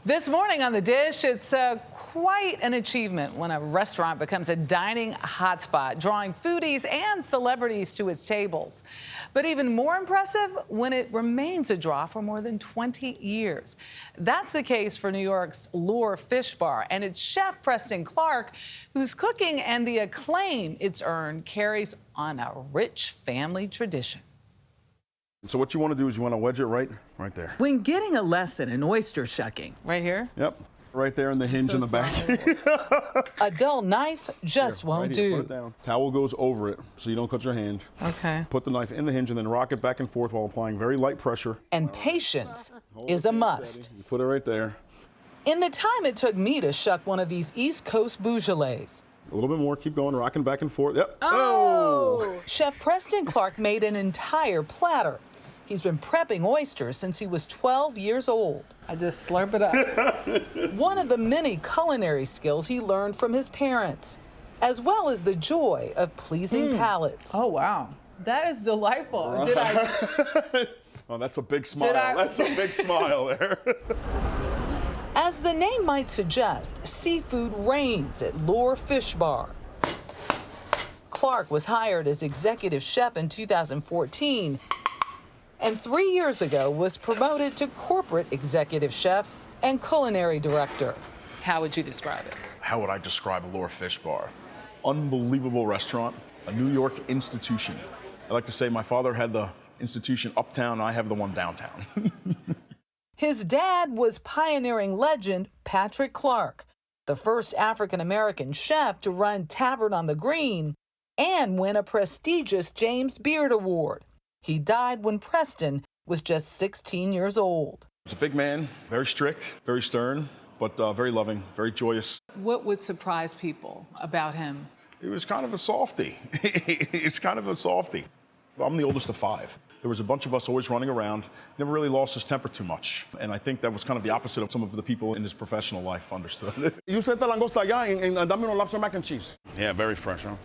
This morning on The Dish, it's quite an achievement when a restaurant becomes a dining hotspot, drawing foodies and celebrities to its tables. But even more impressive when it remains a draw for more than 20 years. That's the case for New York's Lure Fishbar and its chef Preston Clark, whose cooking and the acclaim it's earned carries on a rich family tradition. So what you want to do is you want to wedge it right there. When getting a lesson in oyster shucking, right here? Yep, right there in the hinge in the back. A dull knife just won't right here, do. put it down. Towel goes over it so you don't cut your hand. Okay. Put the knife in the hinge and then rock it back and forth while applying very light pressure. And patience is a must. You put it right there. In the time it took me to shuck one of these East Coast Beaujolais. A little bit more, keep going, rocking back and forth. Yep. Oh! Chef Preston Clark made an entire platter. He's been prepping oysters since he was 12 years old. I just slurp it up. One of the many culinary skills he learned from his parents, as well as the joy of pleasing palates. Oh, wow. That is delightful. Did I... Oh, that's a big smile. That's a big smile there. As the name might suggest, seafood reigns at Lure Fishbar. Clark was hired as executive chef in 2014, and 3 years ago was promoted to corporate executive chef and culinary director. How would you describe it? How would I describe a Lure Fishbar? Unbelievable restaurant, a New York institution. I like to say my father had the institution uptown, I have the one downtown. His dad was pioneering legend Patrick Clark, the first African-American chef to run Tavern on the Green and win a prestigious James Beard Award. He died when Preston was just 16 years old. He was a big man, very strict, very stern, but very loving, very joyous. What would surprise people about him? He was kind of a softie. He's kind of a softie. I'm the oldest of 5. There was a bunch of us always running around. Never really lost his temper too much. And I think that was kind of the opposite of some of the people in his professional life understood. You said the langosta allá and dame unos lobster mac and cheese. Yeah, very fresh, huh?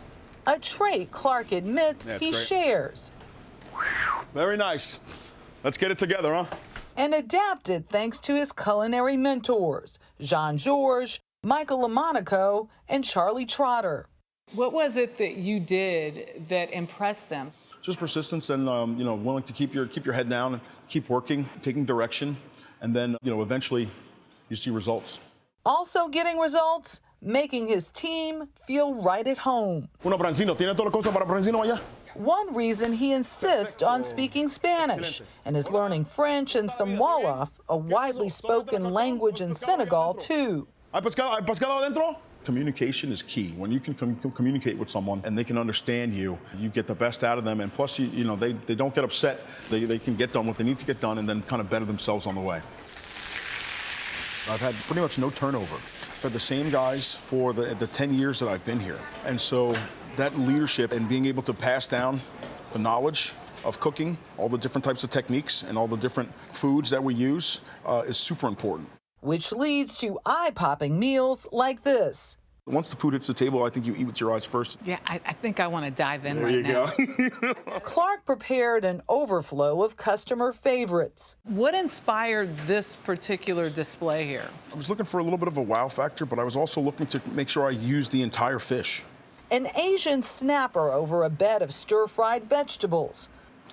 A trait Clark admits he shares. Very nice. Let's get it together, huh? And adapted thanks to his culinary mentors, Jean-Georges, Michael LaMonaco, and Charlie Trotter. What was it that you did that impressed them? Just persistence and willing to keep your head down and keep working, taking direction, and then eventually you see results. Also getting results, making his team feel right at home. Uno Brancino, ¿tiene todas las cosas para Brancino allá? One reason he insists on speaking Spanish and is learning French and some Wolof, a widely spoken language in Senegal, too. ¿Hay pescado adentro? Communication is key. When you can communicate with someone and they can understand you, you get the best out of them. And plus, they don't get upset. They can get done what they need to get done and then kind of better themselves on the way. I've had pretty much no turnover. I've had the same guys for the 10 years that I've been here. And so that leadership and being able to pass down the knowledge of cooking, all the different types of techniques and all the different foods that we use is super important. Which leads to eye-popping meals like this. Once the food hits the table, I think you eat with your eyes first. Yeah, I think I want to dive in right now. There you go. Clark prepared an overflow of customer favorites. What inspired this particular display here? I was looking for a little bit of a wow factor, but I was also looking to make sure I used the entire fish. An Asian snapper over a bed of stir-fried vegetables.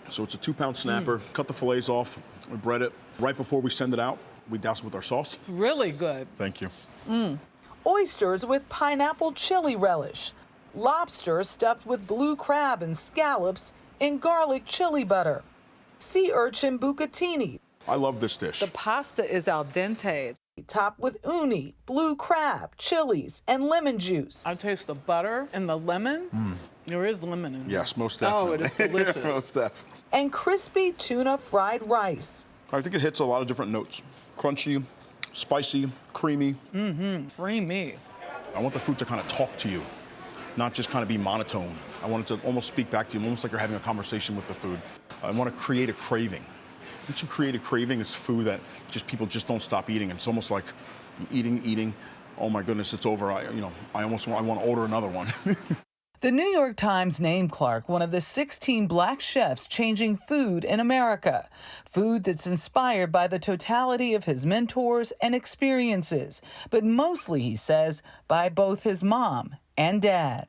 So it's a 2-pound snapper. Cut the fillets off, we bread it. Right before we send it out, we douse it with our sauce. Really good. Thank you. Oysters with pineapple chili relish. Lobster stuffed with blue crab and scallops in garlic chili butter. Sea urchin bucatini. I love this dish. The pasta is al dente, topped with uni, blue crab, chilies, and lemon juice. I taste the butter and the lemon. There is lemon in it. Yes, most definitely. Oh, it is delicious. Most definitely. And crispy tuna fried rice. I think it hits a lot of different notes. Crunchy, spicy, creamy. Creamy. I want the food to kind of talk to you, not just kind of be monotone. I want it to almost speak back to you, almost like you're having a conversation with the food. I want to create a craving. Once you create a craving, it's food that people just don't stop eating. It's almost like eating. Oh my goodness, it's over. I want to order another one. The New York Times named Clark one of the 16 black chefs changing food in America. Food that's inspired by the totality of his mentors and experiences, but mostly, he says, by both his mom and dad.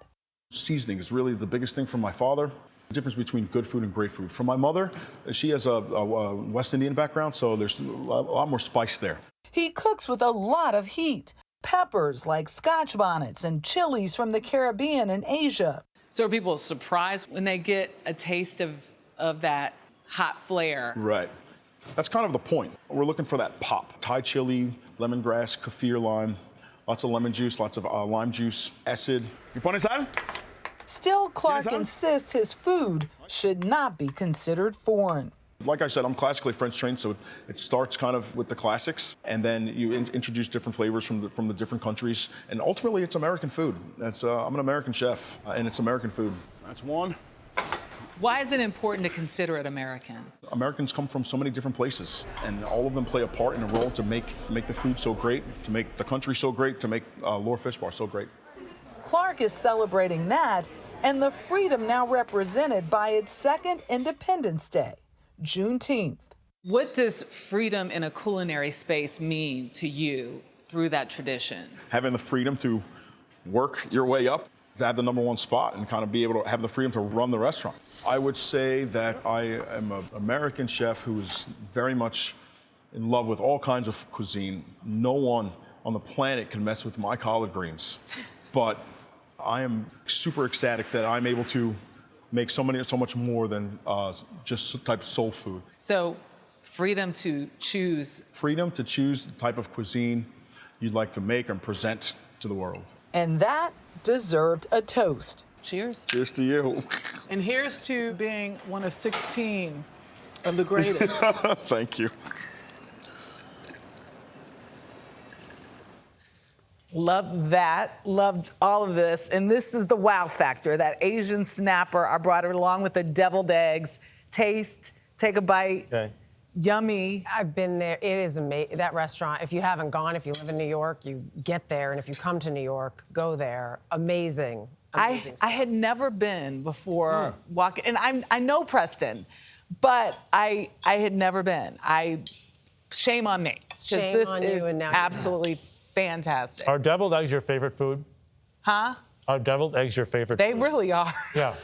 Seasoning is really the biggest thing from my father. The difference between good food and great food. From my mother, she has a West Indian background, so there's a lot more spice there. He cooks with a lot of heat. Peppers like Scotch bonnets and chilies from the Caribbean and Asia. So are people surprised when they get a taste of that hot flair? Right. That's kind of the point. We're looking for that pop. Thai chili, lemongrass, kaffir lime, lots of lemon juice, lots of lime juice, acid. ¿Y pones sal? Still, Clark Yes, insists his food should not be considered foreign. Like I said, I'm classically French trained, so it starts kind of with the classics, and then you introduce different flavors from the different countries, and ultimately it's American food. I'm an American chef, and it's American food. That's one. Why is it important to consider it American? Americans come from so many different places, and all of them play a part in a role to make the food so great, to make the country so great, to make Lure Fishbar so great. Clark is celebrating that and the freedom now represented by its second Independence Day, Juneteenth. What does freedom in a culinary space mean to you through that tradition? Having the freedom to work your way up, to have the #1 spot, and kind of be able to have the freedom to run the restaurant. I would say that I am an American chef who is very much in love with all kinds of cuisine. No one on the planet can mess with my collard greens, but I am super ecstatic that I'm able to make so much more than just type of soul food. So, freedom to choose. Freedom to choose the type of cuisine you'd like to make and present to the world. And that deserved a toast. Cheers. Cheers to you. And here's to being one of 16 of the greatest. Thank you. Loved that, loved all of this. And this is the wow factor, that Asian snapper. I brought it along with the deviled eggs. Taste, take a bite. Okay. Yummy. I've been there. It is amazing. That restaurant, if you haven't gone, if you live in New York, you get there. And if you come to New York, go there. Amazing. I had never been before walking, and I know Preston, but I had never been. Shame on me. Shame this on is you, and now absolutely fantastic. Are deviled eggs your favorite food? Huh? Are deviled eggs your favorite They food? really are. Yeah.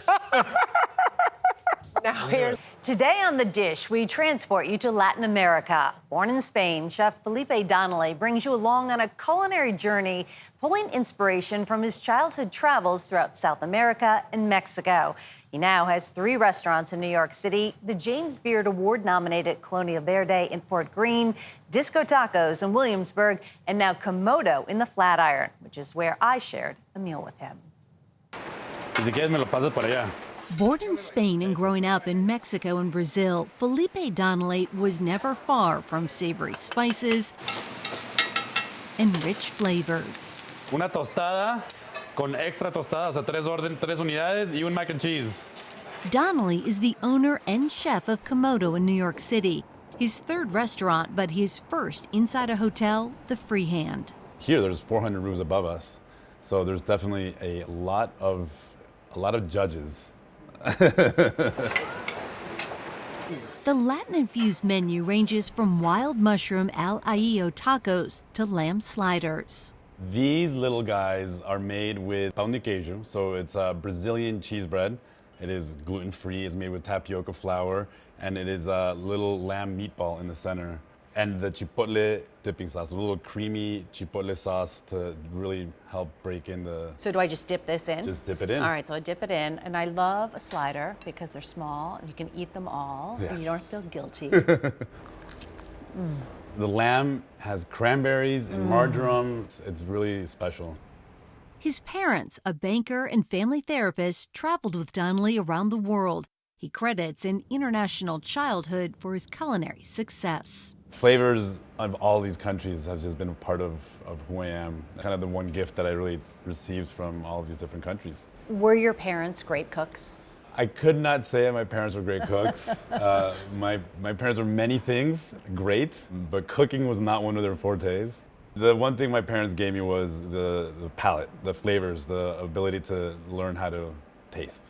Now here's Today on The Dish, we transport you to Latin America. Born in Spain, Chef Felipe Donnelly brings you along on a culinary journey, pulling inspiration from his childhood travels throughout South America and Mexico. He now has 3 restaurants in New York City, the James Beard Award-nominated Colonial Verde in Fort Greene, Disco Tacos in Williamsburg, and now Comodo in the Flatiron, which is where I shared a meal with him. Si quieres, me lo pasas para allá. Born in Spain and growing up in Mexico and Brazil, Felipe Donnelly was never far from savory spices and rich flavors. Una tostada con extra tostadas, a 3 unidades y un mac and cheese. Donnelly is the owner and chef of Comodo in New York City, his 3rd restaurant, but his first inside a hotel, the Freehand. Here, there's 400 rooms above us, so there's definitely a lot of judges. The Latin-infused menu ranges from wild mushroom al ajillo tacos to lamb sliders. These little guys are made with pão de queijo, so it's a Brazilian cheese bread. It is gluten-free, it's made with tapioca flour, and it is a little lamb meatball in the center. And the chipotle dipping sauce, a little creamy chipotle sauce to really help break in the... So do I just dip this in? Just dip it in. All right, so I dip it in, and I love a slider because they're small, and you can eat them all, and you don't feel guilty. The lamb has cranberries and marjoram. It's really special. His parents, a banker and family therapist, traveled with Donnelly around the world. He credits an international childhood for his culinary success. Flavors of all these countries have just been a part of who I am. Kind of the one gift that I really received from all of these different countries. Were your parents great cooks? I could not say my parents were great cooks. My parents were many things, great, but cooking was not one of their fortes. The one thing my parents gave me was the palate, the flavors, the ability to learn how to taste.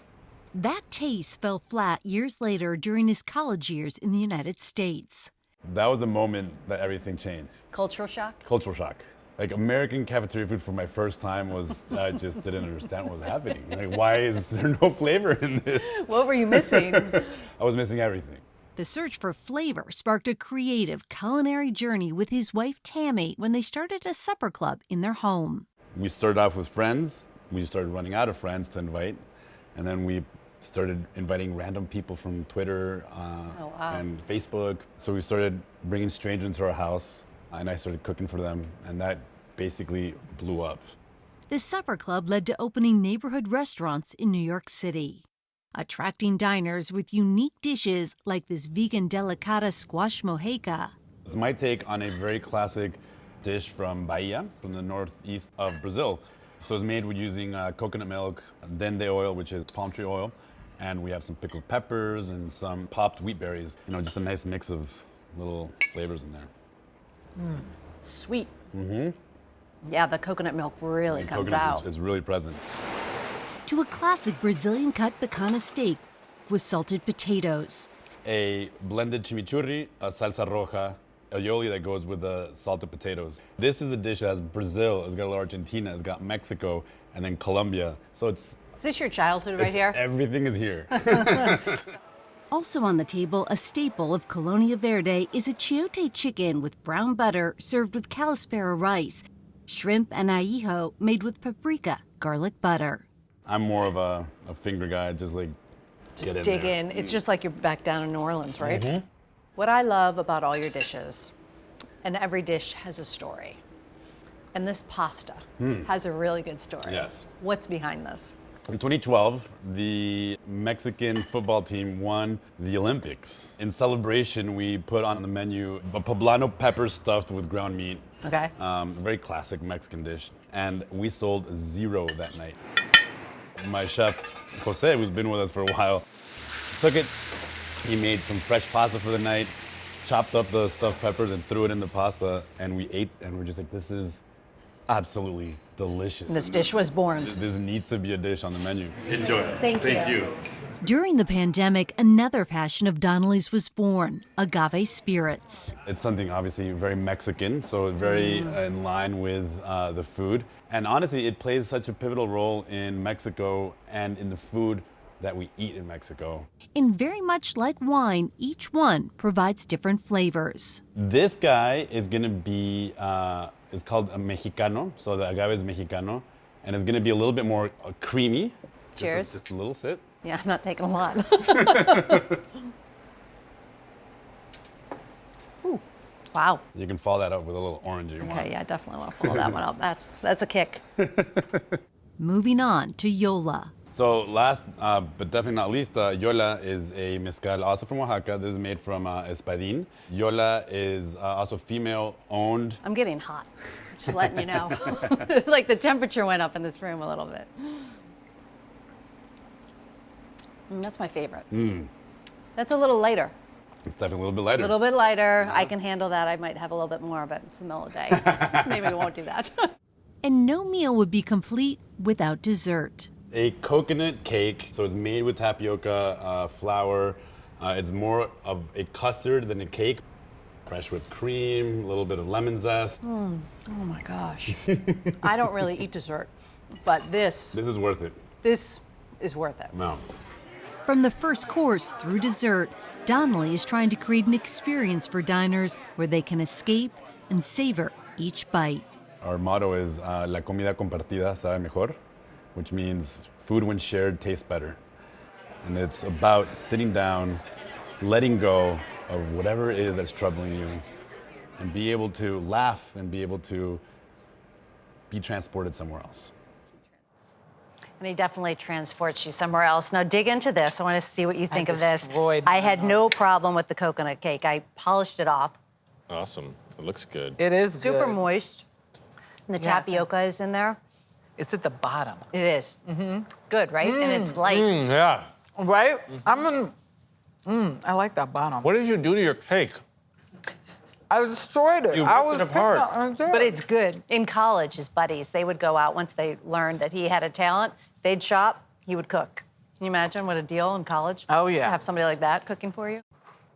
That taste fell flat years later during his college years in the United States. That was the moment that everything changed. Cultural shock? Cultural shock. Like American cafeteria food for my first time was, I just didn't understand what was happening. Like, why is there no flavor in this? What were you missing? I was missing everything. The search for flavor sparked a creative culinary journey with his wife Tammy when they started a supper club in their home. We started off with friends. We started running out of friends to invite. And then we started inviting random people from Twitter and Facebook. So we started bringing strangers into our house, and I started cooking for them, and that basically blew up. The supper club led to opening neighborhood restaurants in New York City, attracting diners with unique dishes like this vegan delicata squash mojeca. It's my take on a very classic dish from Bahia, from the northeast of Brazil. So it's made with using coconut milk, dende oil, which is palm tree oil, and we have some pickled peppers and some popped wheat berries. You know, just a nice mix of little flavors in there. Sweet. Mm-hmm. Yeah, the coconut milk really comes Coconut out. is really present. To a classic Brazilian cut picana steak with salted potatoes. A blended chimichurri, a salsa roja, aioli that goes with the salted potatoes. This is a dish that has Brazil, it's got Argentina, it's got Mexico, and then Colombia. So Is this your childhood right here? Everything is here. Also on the table, a staple of Colonia Verde is a chiote chicken with brown butter served with calispera rice, shrimp and ahijo made with paprika, garlic butter. I'm more of a finger guy, just like Just get in dig there. in. It's just like you're back down in New Orleans, right? What I love about all your dishes, and every dish has a story, and this pasta has a really good story. Yes. What's behind this? In 2012, the Mexican football team won the Olympics. In celebration, we put on the menu a poblano pepper stuffed with ground meat. Okay. A very classic Mexican dish. And we sold 0 that night. My chef, Jose, who's been with us for a while, took it. He made some fresh pasta for the night, chopped up the stuffed peppers and threw it in the pasta. And we ate, and we're just like, this is absolutely delicious. This dish was born. This needs to be a dish on the menu. Enjoy it. Thank you. During the pandemic, another passion of Donnelly's was born, agave spirits. It's something obviously very Mexican, so very in line with the food. And honestly, it plays such a pivotal role in Mexico and in the food that we eat in Mexico. And very much like wine, each one provides different flavors. This guy is gonna be, it's called a Mexicano, so the agave is Mexicano, and it's gonna be a little bit more creamy. Cheers. Just a little sip. Yeah, I'm not taking a lot. Ooh, wow. You can follow that up with a little orange if you want. Okay, yeah, I definitely want to follow that one up. That's a kick. Moving on to Yola. So last, but definitely not least, Yola is a mezcal also from Oaxaca. This is made from espadín. Yola is also female-owned. I'm getting hot, just letting you know. It's like the temperature went up in this room a little bit. That's my favorite. That's a little lighter. It's definitely a little bit lighter. A little bit lighter. I can handle that. I might have a little bit more, but it's the middle of the day. So maybe we won't do that. And no meal would be complete without dessert. A coconut cake, so it's made with tapioca flour. It's more of a custard than a cake. Fresh whipped cream, a little bit of lemon zest. Oh my gosh. I don't really eat dessert, but this This is worth it. is worth it. No. From the first course through dessert, Donnelly is trying to create an experience for diners where they can escape and savor each bite. Our motto is La comida compartida sabe mejor, which means food when shared tastes better. And it's about sitting down, letting go of whatever it is that's troubling you, and be able to laugh and be able to be transported somewhere else. And he definitely transports you somewhere else. Now dig into this. I want to see what you think of this. destroyed I my had no problem with the coconut cake. I polished it off. Awesome. It looks good. It is Super good. moist. And the Yeah. tapioca is in there. It's at the bottom. It is. Good, right? And it's light. Yeah. Right? I like that bottom. What did you do to your cake? I destroyed it. You I ripped was it apart. But it's good. In college, his buddies, they would go out once they learned that he had a talent. They'd shop, he would cook. Can you imagine what a deal in college? Oh, yeah. To have somebody like that cooking for you.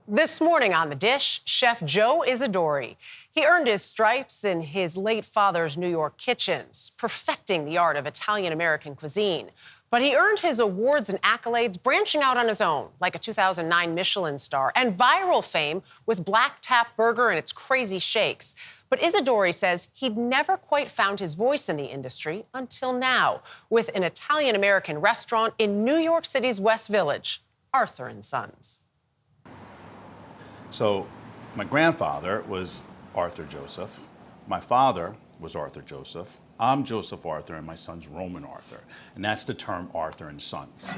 This morning on The Dish, Chef Joe Isidori. He earned his stripes in his late father's New York kitchens, perfecting the art of Italian-American cuisine. But he earned his awards and accolades branching out on his own, like a 2009 Michelin star and viral fame with Black Tap Burger and its crazy shakes. But Isidori says he'd never quite found his voice in the industry until now, with an Italian-American restaurant in New York City's West Village, Arthur & Sons. So my grandfather was Arthur Joseph. My father was Arthur Joseph. I'm Joseph Arthur, and my son's Roman Arthur. And that's the term Arthur and Sons.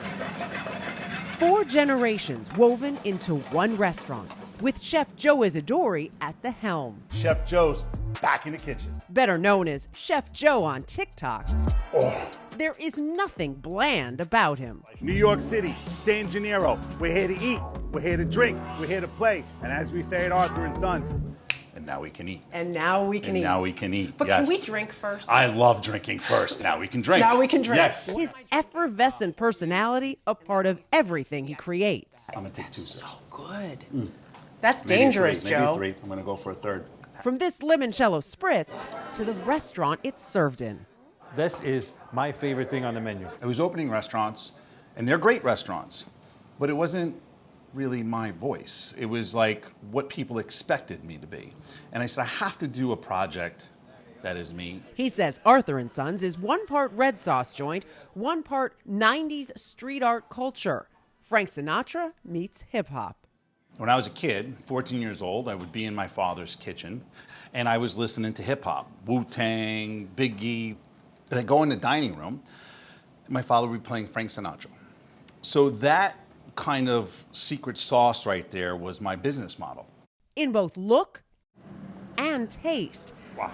4 generations woven into one restaurant, with Chef Joe Isidori at the helm. Chef Joe's back in the kitchen. Better known as Chef Joe on TikTok. There is nothing bland about him. New York City, San Gennaro. We're here to eat. We're here to drink. We're here to play. And as we say at Arthur and Sons, And now we can eat. And now we can eat. Now we can eat. But yes. can we drink first? I love drinking first. Now we can drink. Now we can drink. Yes. His effervescent personality, a part of everything he creates. I'm going to take 2 sips. So good. That's Maybe dangerous, 3, Joe. Maybe 3. I'm going to go for a third. From this limoncello spritz to the restaurant it's served in. this is my favorite thing on the menu. I was opening restaurants, and they're great restaurants, but it wasn't really my voice. It was like what people expected me to be. And I said, I have to do a project that is me. He says Arthur & Sons is 1 part red sauce joint, 1 part 90s street art culture. Frank Sinatra meets hip hop. When I was a kid, 14 years old, I would be in my father's kitchen, and I was listening to hip hop, Wu-Tang, Biggie. And I'd go in the dining room, and my father would be playing Frank Sinatra. So that kind of secret sauce right there was my business model. In both look and taste. Wow.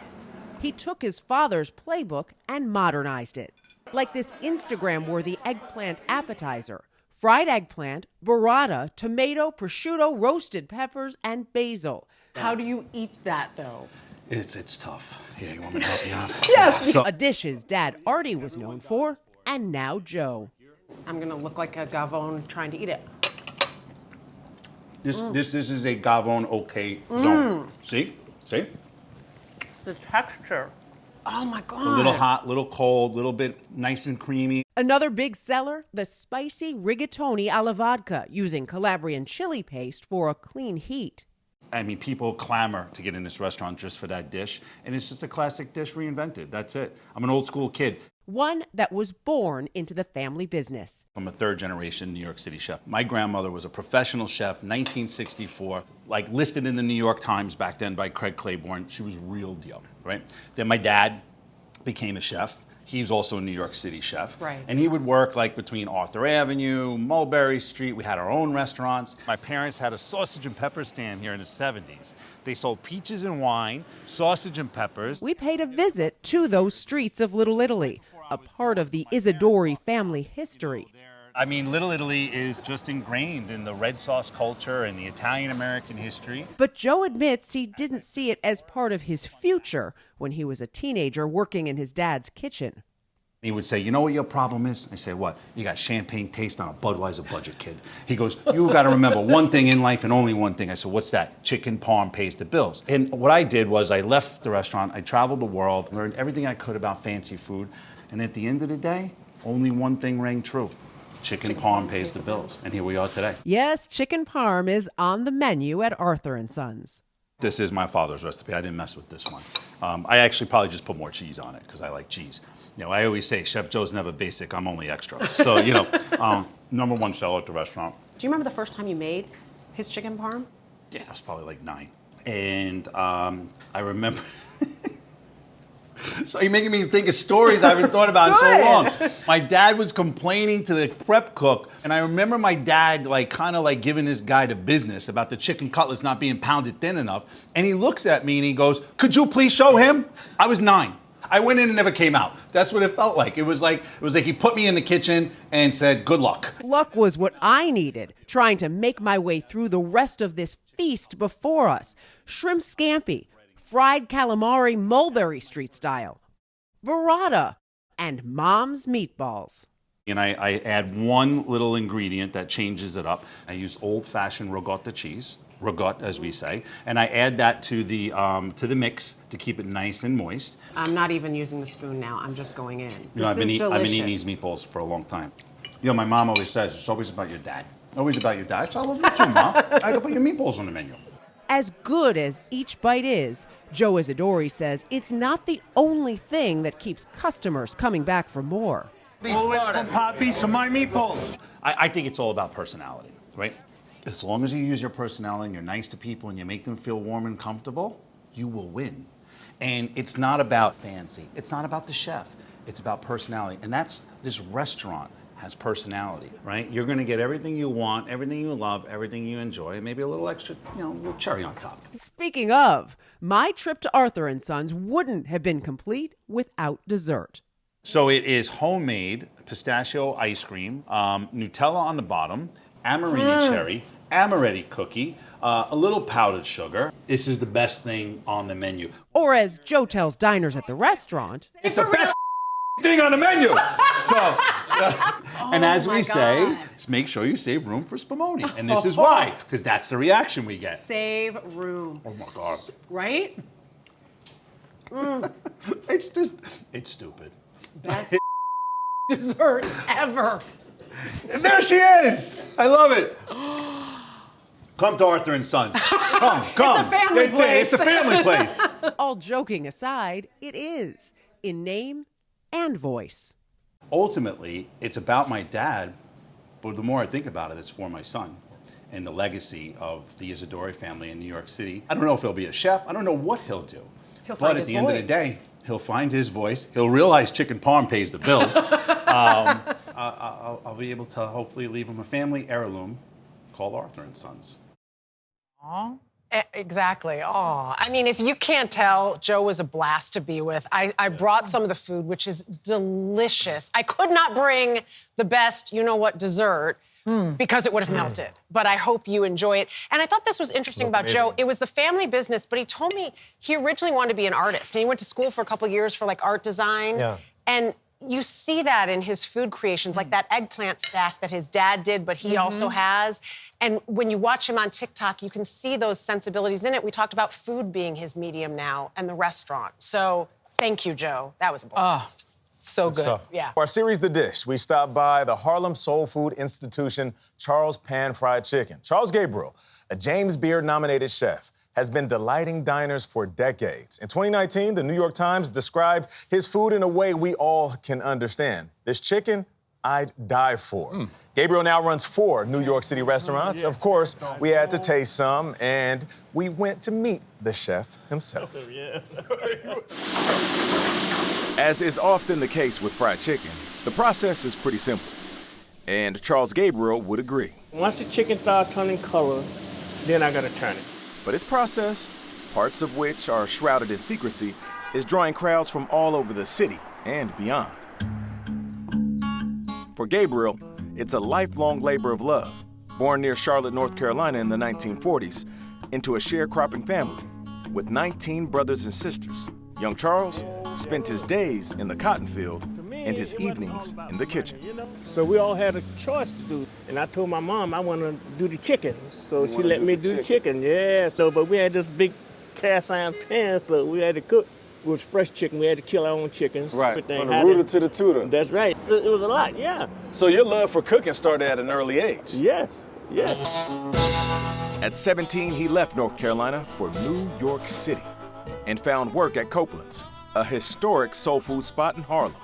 He took his father's playbook and modernized it. Like this Instagram-worthy eggplant appetizer. Fried eggplant, burrata, tomato, prosciutto, roasted peppers, and basil. How do you eat that, though? It's tough. Here, you want me to help you out? Yes! A dish his dad Artie was known for, and now Joe. I'm gonna look like a gavone trying to eat it. This is a Gavone okay zone. See? See? The texture. Oh my God. A little hot, little cold, little bit nice and creamy. Another big seller, the spicy rigatoni alla vodka, using Calabrian chili paste for a clean heat. I mean, people clamor to get in this restaurant just for that dish, and it's just a classic dish reinvented. That's it. I'm an old school kid. One that was born into the family business. I'm a 3rd generation New York City chef. My grandmother was a professional chef, 1964, like listed in the New York Times back then by Craig Claiborne. She was real deal, right? Then my dad became a chef. He's also a New York City chef. Right. And he would work like between Arthur Avenue, Mulberry Street. We had our own restaurants. My parents had a sausage and pepper stand here in the 70s. They sold peaches and wine, sausage and peppers. We paid a visit to those streets of Little Italy, a part of the Isidori family history. I mean, Little Italy is just ingrained in the red sauce culture and the Italian-American history. But Joe admits he didn't see it as part of his future when he was a teenager working in his dad's kitchen. He would say, you know what your problem is? I say, what? You got champagne taste on a Budweiser budget, kid. He goes, you got to remember one thing in life and only one thing. I said, what's that? Chicken parm pays the bills. And what I did was I left the restaurant, I traveled the world, learned everything I could about fancy food. And at the end of the day, only one thing rang true. Chicken parm pays the bills. And here we are today. Yes, chicken parm is on the menu at Arthur & Sons. This is my father's recipe. I didn't mess with this one. I actually probably just put more cheese on it because I like cheese. You know, I always say Chef Joe's never basic, I'm only extra. So, you know, #1 seller at the restaurant. Do you remember the first time you made his chicken parm? Yeah, I was probably like 9. And I remember... So you're making me think of stories I haven't thought about in so long. My dad was complaining to the prep cook, and I remember my dad kind of giving this guy the business about the chicken cutlets not being pounded thin enough. And he looks at me and he goes, "Could you please show him?" I was 9. I went in and never came out. That's what it felt like. It was like he put me in the kitchen and said, good luck. Luck was what I needed, trying to make my way through the rest of this feast before us. Shrimp scampi, fried calamari Mulberry Street style, burrata, and mom's meatballs. And I add one little ingredient that changes it up. I use old-fashioned ricotta cheese, ricotta as we say, and I add that to the mix to keep it nice and moist. I'm not even using the spoon now. I'm just going in. I've been delicious. eating these meatballs for a long time. My mom always says, it's always about your dad. Always about your dad. So I love you too, Mom. I can put your meatballs on the menu. As good as each bite is, Joe Isidori says it's not the only thing that keeps customers coming back for more. Papi, some my meatballs. I think it's all about personality, right? As long as you use your personality and you're nice to people and you make them feel warm and comfortable, you will win. And it's not about fancy. It's not about the chef. It's about personality. And this restaurant has personality, right? You're going to get everything you want, everything you love, everything you enjoy, and maybe a little extra, a little cherry on top. Speaking of, my trip to Arthur & Sons wouldn't have been complete without dessert. So it is homemade pistachio ice cream, Nutella on the bottom, Amarini cherry, amaretti cookie, a little powdered sugar. This is the best thing on the menu. Or as Joe tells diners at the restaurant, it's the best thing on the menu. So, and as we say, make sure you save room for spumoni. And this is why, because that's the reaction we get. Save room. Oh my God. Right? It's stupid. Best dessert ever. And there she is. I love it. Come to Arthur and Sons. Come. It's a family place. It's a family place. all joking aside, it is, in name and voice. Ultimately, it's about my dad, but the more I think about it, it's for my son and the legacy of the Isidori family in New York City. I don't know if he'll be a chef. I don't know what he'll do. He'll find his voice. But at the end of the day, he'll find his voice. He'll realize chicken parm pays the bills. I'll be able to hopefully leave him a family heirloom called Arthur and Sons. Aww. Exactly. Oh, I mean, if you can't tell, Joe was a blast to be with. I brought some of the food, which is delicious. I could not bring the best, dessert, because it would have melted. But I hope you enjoy it. And I thought this was interesting about Joe. It was the family business, but he told me he originally wanted to be an artist. And he went to school for a couple of years for art design. Yeah. And you see that in his food creations, like that eggplant stack that his dad did, but he also has. And when you watch him on TikTok, you can see those sensibilities in it. We talked about food being his medium now and the restaurant. So thank you, Joe. That was a blast. So good. Stuff. Yeah. For our series, The Dish, we stopped by the Harlem Soul Food Institution Charles Pan Fried Chicken. Charles Gabriel, a James Beard-nominated chef, has been delighting diners for decades. In 2019, the New York Times described his food in a way we all can understand. This chicken, I'd die for. Gabriel now runs 4 New York City restaurants. Of course, we had to taste some, and we went to meet the chef himself. As is often the case with fried chicken, the process is pretty simple. And Charles Gabriel would agree. Once the chicken starts turning color, then I gotta turn it. But his process, parts of which are shrouded in secrecy, is drawing crowds from all over the city and beyond. For Gabriel, it's a lifelong labor of love. Born near Charlotte, North Carolina in the 1940s, into a sharecropping family with 19 brothers and sisters, young Charles spent his days in the cotton field and his evenings in the kitchen. So we all had a choice to do. And I told my mom I want to do the chicken. So she let me do the chicken. Yeah, but we had this big cast iron pan, so we had to cook. It was fresh chicken. We had to kill our own chickens. Right, from the rooter to the tutor. That's right. It was a lot, yeah. So your love for cooking started at an early age? Yes, yes. At 17, he left North Carolina for New York City and found work at Copeland's, a historic soul food spot in Harlem,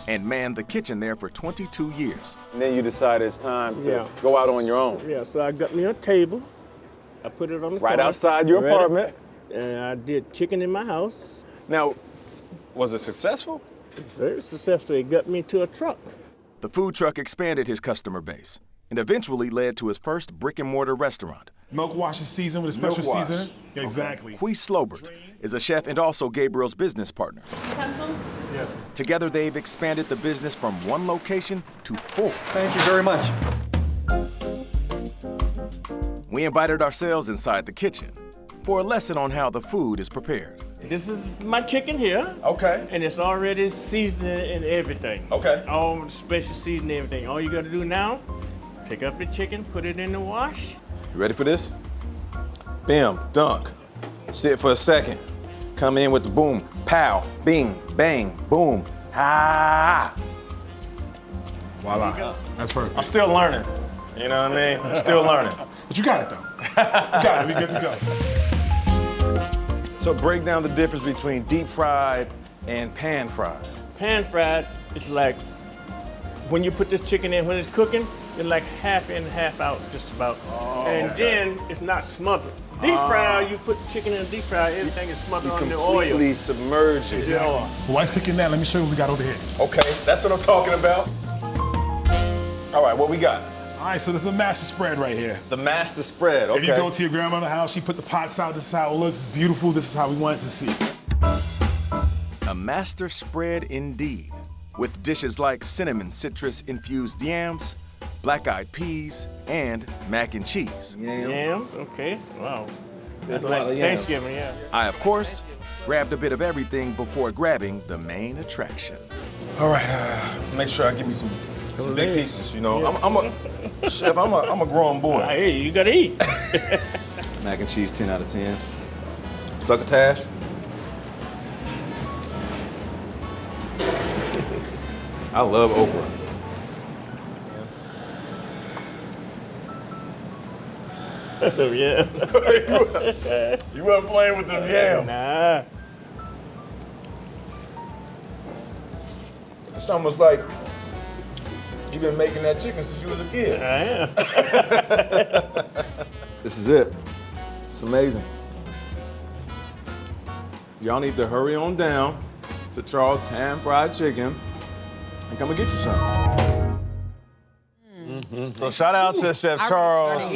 and manned the kitchen there for 22 years. And then you decided it's time to go out on your own. Yeah, so I got me a table. I put it on the Right corner, outside your apartment. And I did chicken in my house. Now, was it successful? Very successful. It got me to a truck. The food truck expanded his customer base and eventually led to his first brick-and-mortar restaurant, Milk wash is seasoned with a special Milk wash. seasoning. Yeah, exactly. Huy Slobert is a chef and also Gabriel's business partner. Yeah. Together, they've expanded the business from 1 location to 4. Thank you very much. We invited ourselves inside the kitchen for a lesson on how the food is prepared. This is my chicken here. Okay. And it's already seasoned and everything. Okay. All special seasoning, everything. All you gotta do now, pick up the chicken, put it in the wash. You ready for this? Bam, dunk. Sit for a second. Come in with the boom, pow, bing, bang, boom, ah. Voila. That's perfect. I'm still learning. You know what I mean? I'm still learning. But you got it, though. You got it. We good to go. So break down the difference between deep fried and pan fried. Pan fried is like when you put this chicken in when it's cooking, it's like half in, half out, just about. And then it's not smothered. Deep fry, you put chicken in deep fry, everything is smothered on the oil. Completely submerge it. Exactly. While he's cooking that, let me show you what we got over here. Okay, that's what I'm talking about. All right, what we got? All right, so this is the master spread right here. The master spread, okay. If you go to your grandmother's house, she put the pots out, this is how it looks, it's beautiful, this is how we want it to see. A master spread indeed, with dishes like cinnamon citrus-infused yams, black-eyed peas, and mac and cheese. Yams, okay, wow. That's like Thanksgiving, yeah. I, of course, grabbed a bit of everything before grabbing the main attraction. All right, make sure I give me some big pieces, you know. I'm a chef, I'm a grown boy. I hear you, you gotta eat. Mac and cheese, 10 out of 10. Succotash. I love okra. Yeah. You weren't playing with them yams. Nah. It's almost like you've been making that chicken since you was a kid. I am. This is it. It's amazing. Y'all need to hurry on down to Charles Pan Fried Chicken and come and get you some. So shout out to Chef Charles,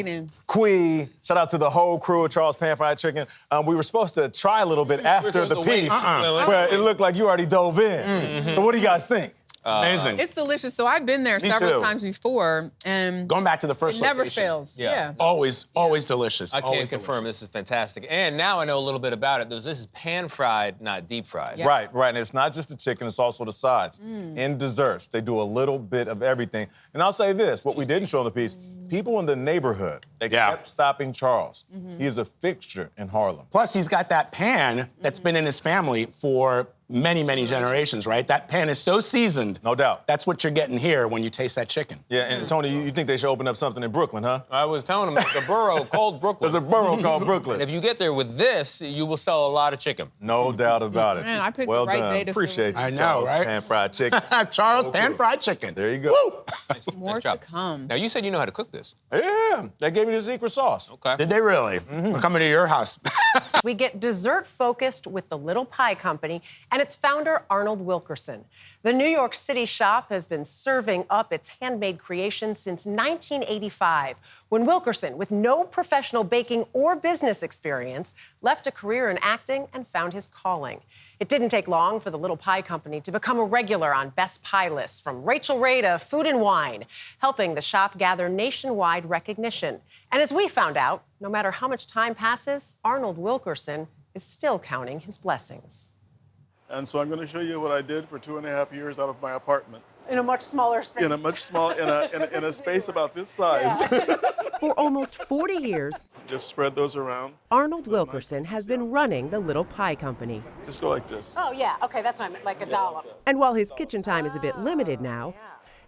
Quee, shout out to the whole crew of Charles Pan Fried Chicken. We were supposed to try a little bit after the piece, but it looked like you already dove in. So what do you guys think? Amazing. It's delicious. So I've been there several times before, and going back to the first it never location. fails. Yeah. Always delicious. I can confirm this is fantastic. And now I know a little bit about it. This is pan fried, not deep fried. Yes. Right. And it's not just the chicken, it's also the sides. In desserts, they do a little bit of everything. And I'll say this, what we didn't show in the piece, people in the neighborhood, they kept stopping Charles. He is a fixture in Harlem. Plus, he's got that pan that's been in his family for many, many generations, right? That pan is so seasoned. No doubt. That's what you're getting here when you taste that chicken. Yeah, and Tony, you think they should open up something in Brooklyn, huh? I was telling him it's a borough called Brooklyn. There's a borough called Brooklyn. And if you get there with this, you will sell a lot of chicken. No doubt about it. Man, I picked well the right done. day to Appreciate you, I know, Charles right? Pan Fried Chicken. Charles Pan Fried Chicken. There you go. More to come. Now, you said you know how to cook this. Yeah, they gave me the secret sauce. Okay. Did they really? We're coming to your house. We get dessert-focused with the Little Pie Company and its founder, Arnold Wilkerson. The New York City shop has been serving up its handmade creations since 1985, when Wilkerson, with no professional baking or business experience, left a career in acting and found his calling. It didn't take long for the Little Pie Company to become a regular on Best Pie lists, from Rachel Ray to Food and Wine, helping the shop gather nationwide recognition. And as we found out, no matter how much time passes, Arnold Wilkerson is still counting his blessings. And so I'm going to show you what I did for 2.5 years out of my apartment. In a much smaller space. In a much small, in a space about this size. Yeah. For almost 40 years, Just spread those around. Arnold Wilkerson has been running the Little Pie Company. Just go like this. Oh, yeah. Okay, that's what I meant, like a dollop. And while his kitchen time is a bit limited now,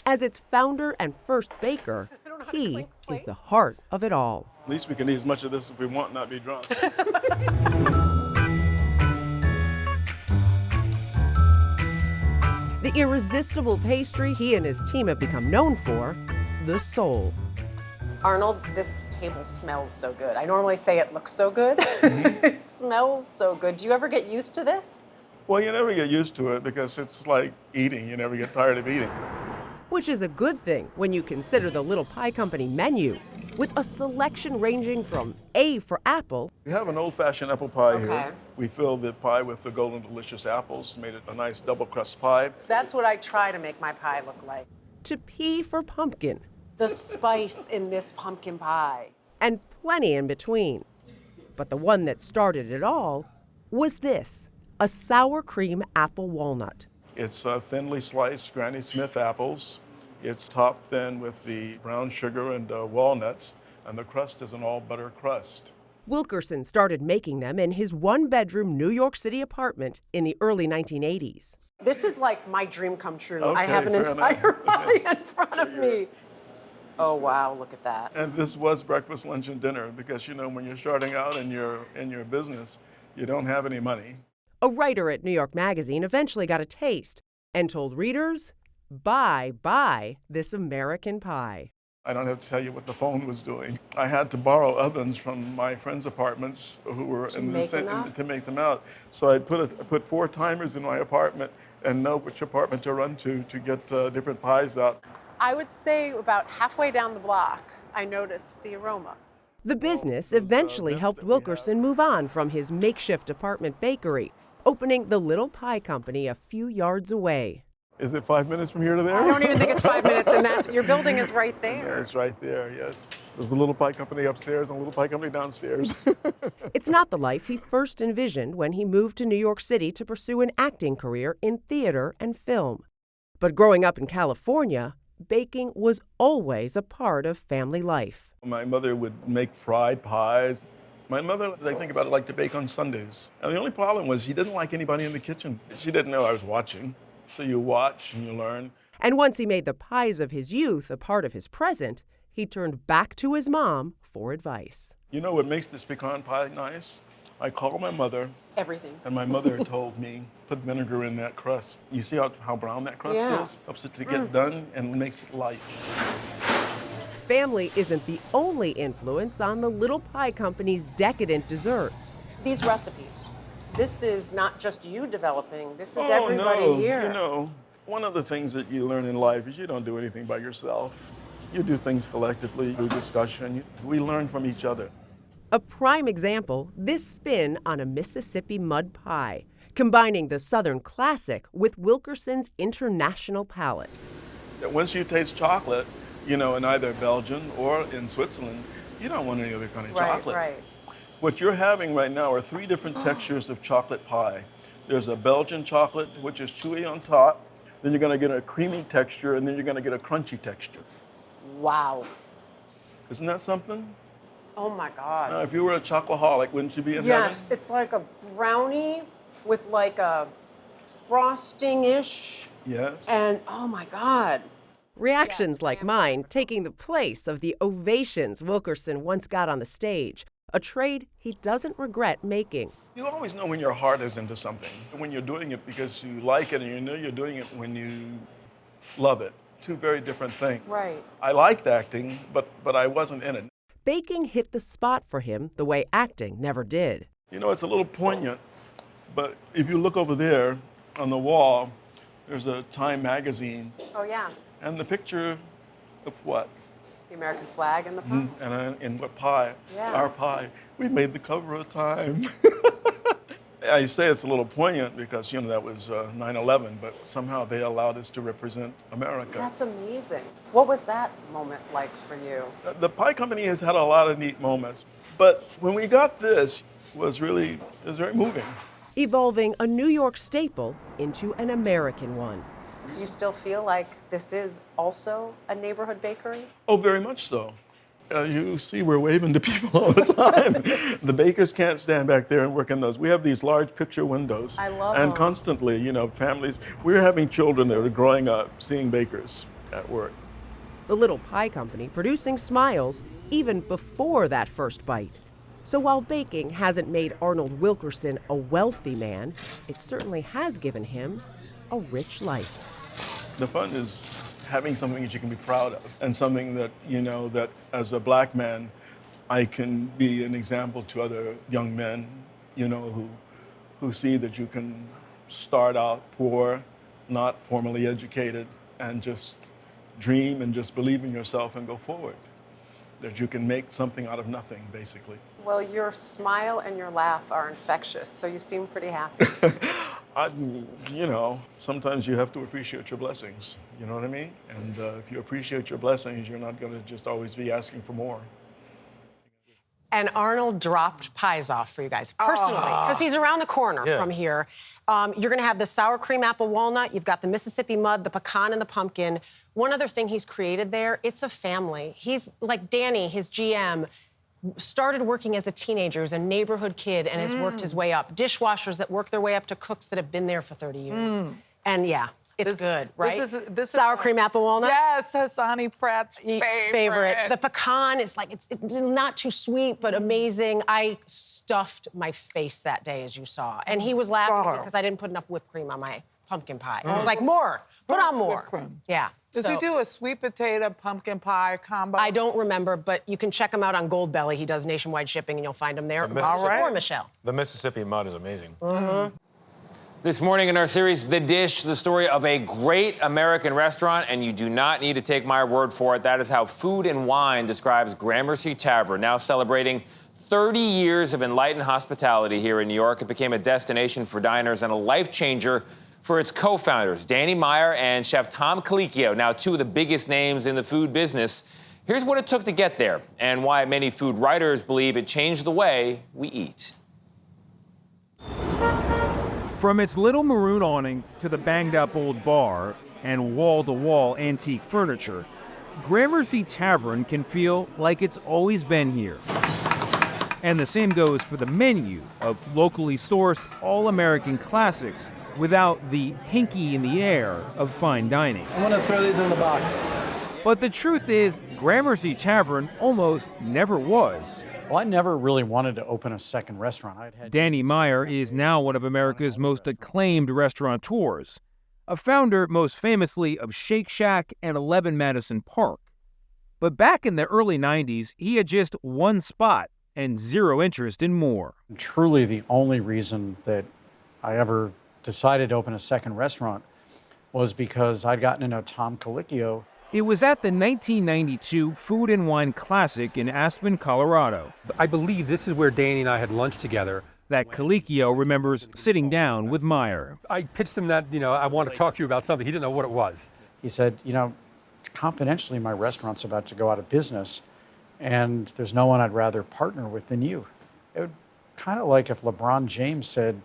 as its founder and first baker, he is the heart of it all. At least we can eat as much of this if we want, not be drunk. The irresistible pastry he and his team have become known for, the soul. Arnold, this table smells so good. I normally say it looks so good. It smells so good. Do you ever get used to this? Well, you never get used to it because it's like eating. You never get tired of eating. Which is a good thing when you consider the Little Pie Company menu. with a selection ranging from A for apple. We have an old-fashioned apple pie Okay. here. We filled the pie with the golden delicious apples, made it a nice double crust pie. That's what I try to make my pie look like. To P for pumpkin. The spice in this pumpkin pie. And plenty in between. But the one that started it all was this, a sour cream apple walnut. It's thinly sliced Granny Smith apples. It's topped then with the brown sugar and walnuts, and the crust is an all-butter crust. Wilkerson started making them in his one-bedroom New York City apartment in the early 1980s. This is like my dream come true. Okay, I have an fair entire enough. pie in front of me. Oh, wow, look at that. And this was breakfast, lunch, and dinner because, you know, when you're starting out in your business, you don't have any money. A writer at New York Magazine eventually got a taste and told readers, buy this American pie. I don't have to tell you what the phone was doing. I had to borrow ovens from my friends' apartments who were to make them out. So I put 4 timers in my apartment and know which apartment to run to get different pies out. I would say about halfway down the block, I noticed the aroma. The business eventually helped Wilkerson move on from his makeshift apartment bakery, opening the Little Pie Company a few yards away. Is it 5 minutes from here to there? I don't even think it's 5 minutes, and your building is right there. Yeah, it's right there, yes. There's the Little Pie Company upstairs and the Little Pie Company downstairs. It's not the life he first envisioned when he moved to New York City to pursue an acting career in theater and film. But growing up in California, baking was always a part of family life. My mother would make fried pies. My mother, I think about it, liked to bake on Sundays. And the only problem was she didn't like anybody in the kitchen. She didn't know I was watching. So you watch and you learn. And once he made the pies of his youth a part of his present, he turned back to his mom for advice. You know what makes this pecan pie nice? I called my mother. Everything. And my mother told me, put vinegar in that crust. You see how brown that crust is? Helps it to get done and makes it light. Family isn't the only influence on the Little Pie Company's decadent desserts. These recipes, this is not just you developing, this is everybody here. You know, one of the things that you learn in life is you don't do anything by yourself. You do things collectively, through discussion. We learn from each other. A prime example, this spin on a Mississippi mud pie, combining the Southern classic with Wilkerson's international palate. Once you taste chocolate, you know, in either Belgium or in Switzerland, you don't want any other kind of chocolate. Right. What you're having right now are 3 different textures of chocolate pie. There's a Belgian chocolate, which is chewy on top. Then you're going to get a creamy texture, and then you're going to get a crunchy texture. Wow. Isn't that something? Oh my God. Now, if you were a chocoholic, wouldn't you be in Yes, heaven? it's like a brownie with like a frosting-ish. Yes. And oh my God. Reactions like mine taking the place of the ovations Wilkerson once got on the stage, a trade he doesn't regret making. You always know when your heart is into something, when you're doing it because you like it and you know you're doing it when you love it. 2 very different things. Right. I liked acting, but I wasn't in it. Baking hit the spot for him the way acting never did. You know, it's a little poignant, but if you look over there on the wall, there's a Time magazine. Oh yeah. And the picture of what? The American flag and the pie. And what pie? Yeah. Our pie. We made the cover of Time. I say it's a little poignant because, you know, that was 9/11, but somehow they allowed us to represent America. That's amazing. What was that moment like for you? The pie company has had a lot of neat moments, but when we got this, it was very moving. Evolving a New York staple into an American one. Do you still feel like this is also a neighborhood bakery? Oh, very much so. You see, we're waving to people all the time. The bakers can't stand back there and work in those. We have these large picture windows. I love And them. constantly, you know, families, we're having children that are growing up seeing bakers at work. The Little Pie Company producing smiles even before that first bite. So while baking hasn't made Arnold Wilkerson a wealthy man, it certainly has given him a rich life. The fun is having something that you can be proud of and something that, you know, that as a black man, I can be an example to other young men, you know, who see that you can start out poor, not formally educated, and just dream and just believe in yourself and go forward. that you can make something out of nothing, basically. Well, your smile and your laugh are infectious, so you seem pretty happy. Sometimes you have to appreciate your blessings. You know what I mean? And if you appreciate your blessings, you're not going to just always be asking for more. And Arnold dropped pies off for you guys personally, because he's around the corner from here. You're going to have the sour cream apple walnut. You've got the Mississippi mud, the pecan, and the pumpkin. One other thing he's created there, it's a family. He's like Danny, his GM, started working as a teenager, as a neighborhood kid, and has worked his way up. Dishwashers that work their way up to cooks that have been there for 30 years. And yeah, it's good, right? This sour cream apple walnut? Yes, Hassani Pratt's favorite. The pecan is like, it's not too sweet, but amazing. I stuffed my face that day, as you saw. And he was laughing because I didn't put enough whipped cream on my pumpkin pie. I was like, more, put on more. Yeah. Does he do a sweet potato pumpkin pie combo? I don't remember, but you can check him out on Goldbelly. He does nationwide shipping, and you'll find him there. All right. Or Michelle. The Mississippi mud is amazing. This morning in our series, The Dish, the story of a great American restaurant, and you do not need to take my word for it. That is how Food and Wine describes Gramercy Tavern, now celebrating 30 years of enlightened hospitality here in New York. It became a destination for diners and a life changer for its co-founders, Danny Meyer and Chef Tom Colicchio, now two of the biggest names in the food business. Here's what it took to get there and why many food writers believe it changed the way we eat. From its little maroon awning to the banged-up old bar and wall-to-wall antique furniture, Gramercy Tavern can feel like it's always been here. And the same goes for the menu of locally sourced all-American classics without the hinky in the air of fine dining. I'm gonna throw these in the box. But the truth is, Gramercy Tavern almost never was. Well, I never really wanted to open a second restaurant. Danny Meyer is now one of America's most acclaimed restaurateurs, a founder most famously of Shake Shack and 11 Madison Park. But back in the early 90s, he had just one spot and zero interest in more. Truly the only reason that I ever decided to open a second restaurant was because I'd gotten to know Tom Colicchio. It was at the 1992 Food and Wine Classic in Aspen, Colorado. I believe this is where Danny and I had lunch together. That Colicchio remembers sitting down with Meyer. I pitched him that, I want to talk to you about something. He didn't know what it was. He said, confidentially, my restaurant's about to go out of business, and there's no one I'd rather partner with than you. It would kind of like if LeBron James said,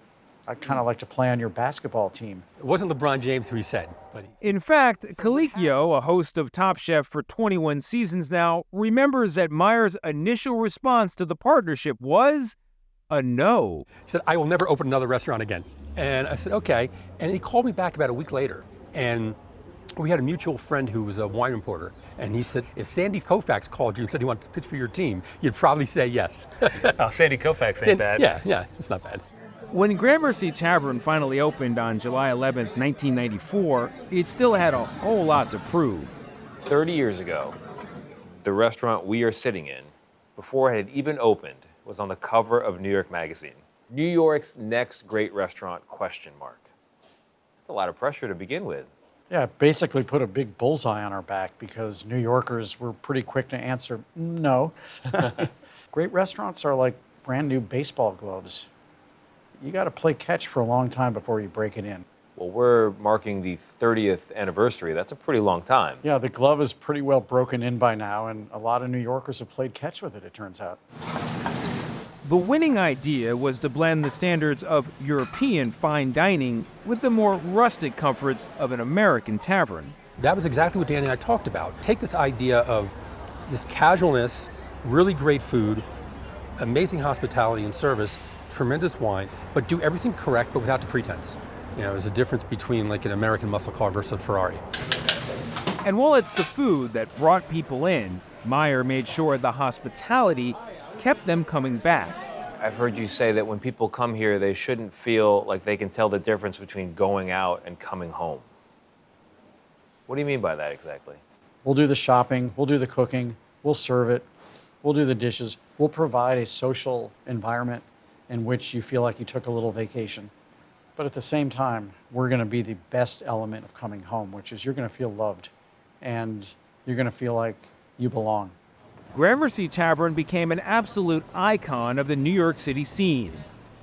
I'd kind of like to play on your basketball team. It wasn't LeBron James who he said, but... In fact, Colicchio, a host of Top Chef for 21 seasons now, remembers that Meyer's initial response to the partnership was a no. He said, I will never open another restaurant again. And I said, okay. And he called me back about a week later. And we had a mutual friend who was a wine reporter. And he said, if Sandy Koufax called you and said he wanted to pitch for your team, you'd probably say yes. Oh, Sandy Koufax ain't bad. Yeah, it's not bad. When Gramercy Tavern finally opened on July 11, 1994, it still had a whole lot to prove. 30 years ago, the restaurant we are sitting in, before it had even opened, was on the cover of New York Magazine. New York's next great restaurant, ? That's a lot of pressure to begin with. Yeah, basically put a big bullseye on our back because New Yorkers were pretty quick to answer no. Great restaurants are like brand new baseball gloves. You got to play catch for a long time before you break it in. Well, we're marking the 30th anniversary. That's a pretty long time. Yeah, the glove is pretty well broken in by now, and a lot of New Yorkers have played catch with it, it turns out. The winning idea was to blend the standards of European fine dining with the more rustic comforts of an American tavern. That was exactly what Danny and I talked about. Take this idea of this casualness, really great food, amazing hospitality and service, tremendous wine, but do everything correct, but without the pretense. There's a difference between like an American muscle car versus a Ferrari. And while it's the food that brought people in, Meyer made sure the hospitality kept them coming back. I've heard you say that when people come here, they shouldn't feel like they can tell the difference between going out and coming home. What do you mean by that exactly? We'll do the shopping, we'll do the cooking, we'll serve it, we'll do the dishes, we'll provide a social environment in which you feel like you took a little vacation. But at the same time, we're going to be the best element of coming home, which is you're going to feel loved and you're going to feel like you belong. Gramercy Tavern became an absolute icon of the New York City scene,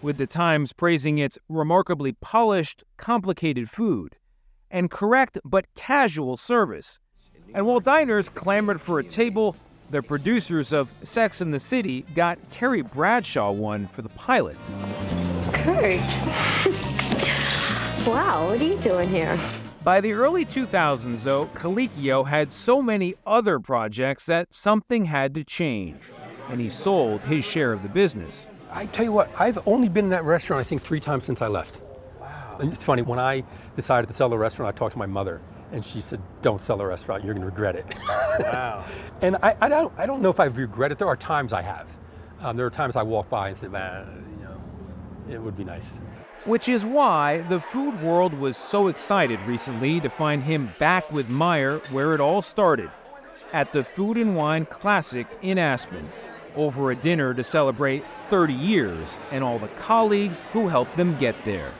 with the Times praising its remarkably polished, complicated food and correct but casual service. And while diners clamored for a table, the producers of Sex and the City got Carrie Bradshaw one for the pilot. Kurt. Wow, what are you doing here? By the early 2000s, though, Colicchio had so many other projects that something had to change, and he sold his share of the business. I tell you what, I've only been in that restaurant, I think, 3 times since I left. Wow. And it's funny, when I decided to sell the restaurant, I talked to my mother, and she said, don't sell the restaurant, you're going to regret it. Wow. And I don't know if I've regretted it. There are times I have. There are times I walk by and say, man, you know, it would be nice. Which is why the food world was so excited recently to find him back with Meyer where it all started, at the Food and Wine Classic in Aspen, over a dinner to celebrate 30 years and all the colleagues who helped them get there.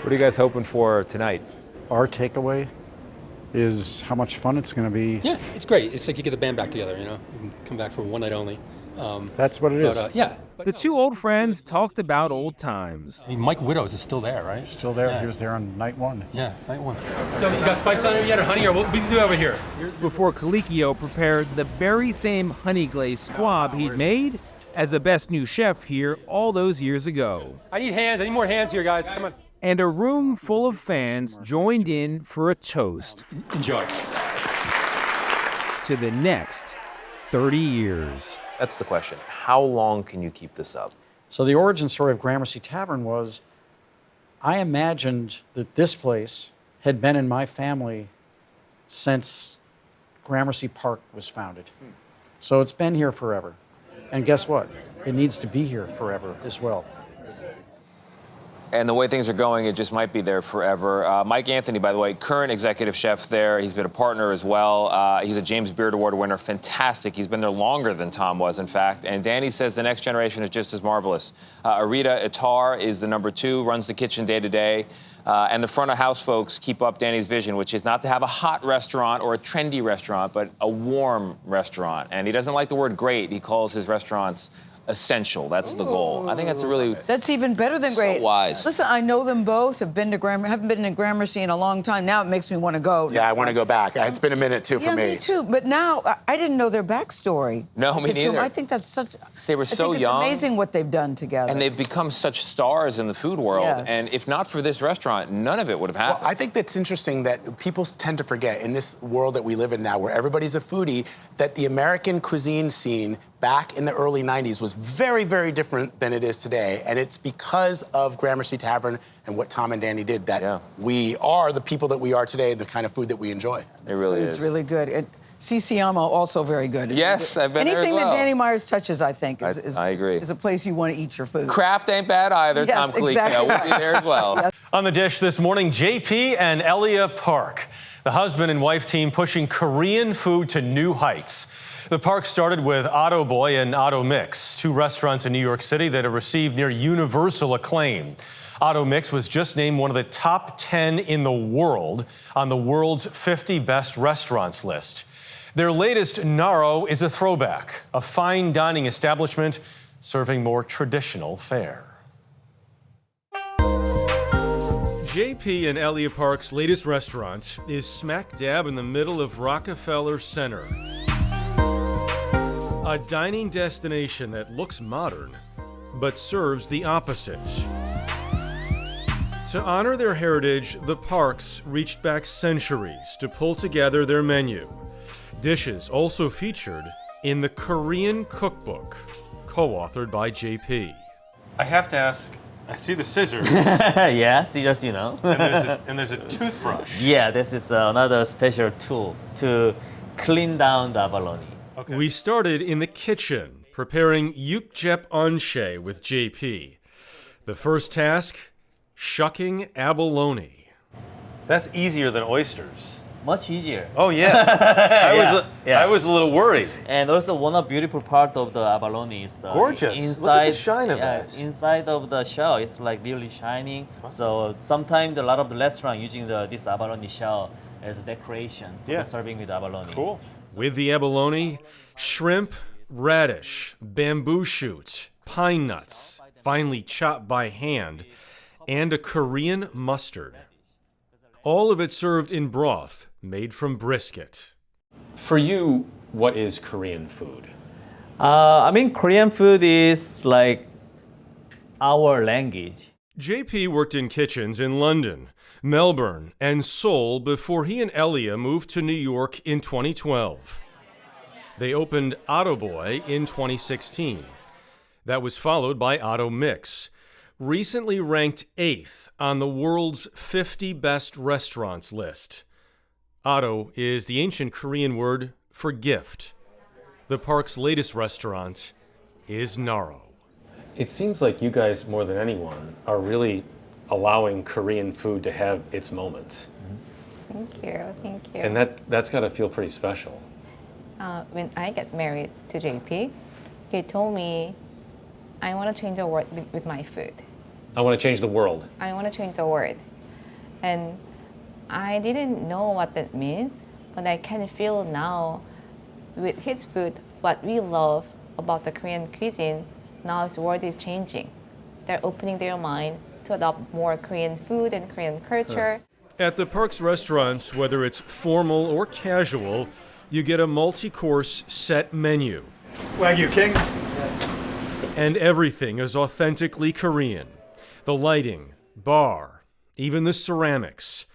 What are you guys hoping for tonight? Our takeaway is how much fun it's going to be. Yeah, it's great. It's like you get the band back together, you know? You can come back for one night only. That's what it is. Yeah. The two old friends talked about old times. I mean, Mike Widows is still there, right? Still there. Yeah. He was there on night 1. Yeah, night 1. So you got spice on it yet, or honey, or what we can do over here? Before Colicchio prepared the very same honey glazed squab he'd made as a best new chef here all those years ago. I need hands. I need more hands here, guys. Come on. And a room full of fans joined in for a toast. Enjoy. To the next 30 years. That's the question. How long can you keep this up? So the origin story of Gramercy Tavern was, I imagined that this place had been in my family since Gramercy Park was founded. So it's been here forever. And guess what? It needs to be here forever as well. And the way things are going, it just might be there forever. Mike Anthony, by the way, current executive chef there. He's been a partner as well. He's a James Beard Award winner. Fantastic. He's been there longer than Tom was, in fact. And Danny says the next generation is just as marvelous. Arita Itar is the number 2, runs the kitchen day to day. And the front of house folks keep up Danny's vision, which is not to have a hot restaurant or a trendy restaurant, but a warm restaurant. And he doesn't like the word great. He calls his restaurants essential. That's the goal. I think that's a really... That's even better than great. So wise. Listen, I know them both. Haven't been to Gramercy in a long time. Now it makes me want to go. Yeah, I want to go back. It's been a minute, too, for me. Yeah, me too. But now, I didn't know their backstory. No, me neither. I think that's such... They were so I think young. It's amazing what they've done together. And they've become such stars in the food world. Yes. And if not for this restaurant, none of it would have happened. Well, I think that's interesting that people tend to forget in this world that we live in now, where everybody's a foodie, that the American cuisine scene back in the early 90s was very, very different than it is today. And it's because of Gramercy Tavern and what Tom and Danny did that we are the people that we are today, the kind of food that we enjoy. It really is. It's really good. Sisiamo, also very good. Yes, I've been there as Anything well. that Danny Myers touches, I think, I agree. is a place you want to eat your food. Kraft ain't bad either, Yes, Tom Colicchio. exactly We'll be there as well. Yes. On the dish this morning, JP and Elia Park, the husband and wife team pushing Korean food to new heights. The Park started with Otto Boy and Otto Mix, 2 restaurants in New York City that have received near universal acclaim. Otto Mix was just named one of the top 10 in the world on the world's 50 best restaurants list. Their latest NARO is a throwback, a fine dining establishment serving more traditional fare. JP and Elia Park's latest restaurant is smack dab in the middle of Rockefeller Center. A dining destination that looks modern, but serves the opposite. To honor their heritage, the Parks reached back centuries to pull together their menu. Dishes also featured in the Korean cookbook, co-authored by JP. I have to ask, I see the scissors. Yeah, scissors, you know. and there's a toothbrush. Yeah, this is another special tool to clean down the abalone. Okay. We started in the kitchen, preparing yukjep anshe with JP. The first task, shucking abalone. That's easier than oysters. Much easier. Oh, yeah. I was a little worried. And also one of the beautiful part of the abalone is the Gorgeous. inside. Look at the shine of that. Inside of the shell, it's like really shining. So sometimes a lot of the restaurant using this abalone shell as a decoration for the serving with abalone. Cool. With the abalone, shrimp, radish, bamboo shoots, pine nuts, finely chopped by hand, and a Korean mustard. All of it served in broth made from brisket. For you, what is Korean food? I mean, Korean food is like our language. JP worked in kitchens in London, Melbourne, and Seoul before he and Elia moved to New York in 2012. They opened Otto Boy in 2016. That was followed by Otto Mix, recently ranked 8th on the world's 50 best restaurants list. Otto is the ancient Korean word for gift. The park's latest restaurant is NARO. It seems like you guys, more than anyone, are really allowing Korean food to have its moment. Thank you, thank you. And that's got to feel pretty special. When I got married to JP, he told me, I want to change the world with my food. I want to change the world. I want to change the world. And I didn't know what that means, but I can feel now with his food, what we love about the Korean cuisine. Now the world is changing. They're opening their mind to adopt more Korean food and Korean culture. At the park's restaurants, whether it's formal or casual, you get a multi-course set menu. Wagyu King. And everything is authentically Korean. The lighting, bar, even the ceramics.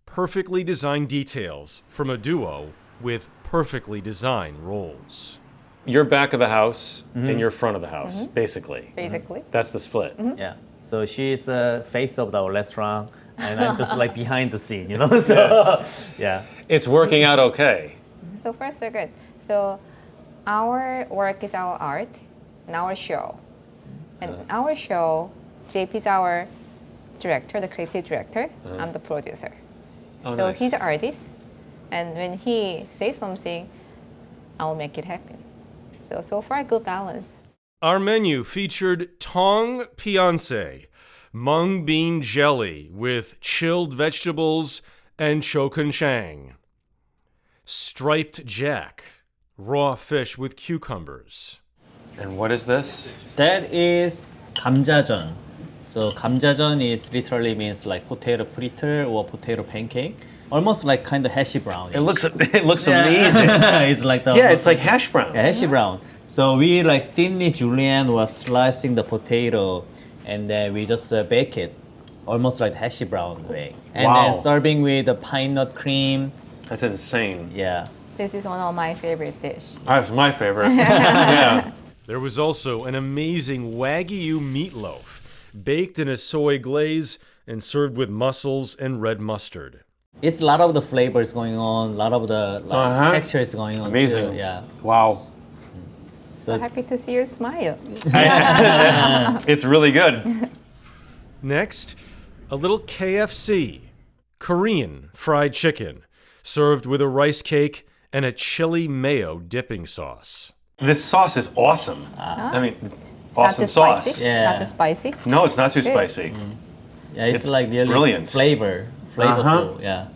Perfectly designed details from a duo with perfectly designed rolls. You're back of the house and you're front of the house, basically. Basically. That's the split. Yeah. So she's the face of our restaurant, and I'm just like behind the scene, you know? So, yeah. It's working out okay. So far, so good. So our work is our art and our show. And our show, JP is our director, the creative director. I'm the producer. Oh, so nice. he's an artist. And when he says something, I'll make it happen. So far, good balance. Our menu featured tong pianse, mung bean jelly with chilled vegetables and chokunchang, striped jack, raw fish with cucumbers. And what is this? That is 감자전. So 감자전 is literally means like potato fritter or potato pancake. Almost like kind of hashy brown. It looks amazing. It's like the it's like hash brown. Yeah, hashy brown. So we like thinly julienne was slicing the potato, and then we just bake it, almost like hashy brown way. And Wow. then serving with the pine nut cream. That's insane. Yeah. This is one of my favorite dish. That's my favorite. Yeah. There was also an amazing Wagyu meatloaf, baked in a soy glaze and served with mussels and red mustard. It's a lot of the flavors going on, a lot of the textures going on. Amazing. Too. Yeah. Wow. So happy to see your smile. It's really good. Next, a little KFC, Korean fried chicken, served with a rice cake and a chili mayo dipping sauce. This sauce is awesome. I mean, it's awesome not too sauce. Spicy. Not too spicy. No, it's not too Good. spicy. Yeah, it's like really brilliant. flavorful. Yeah.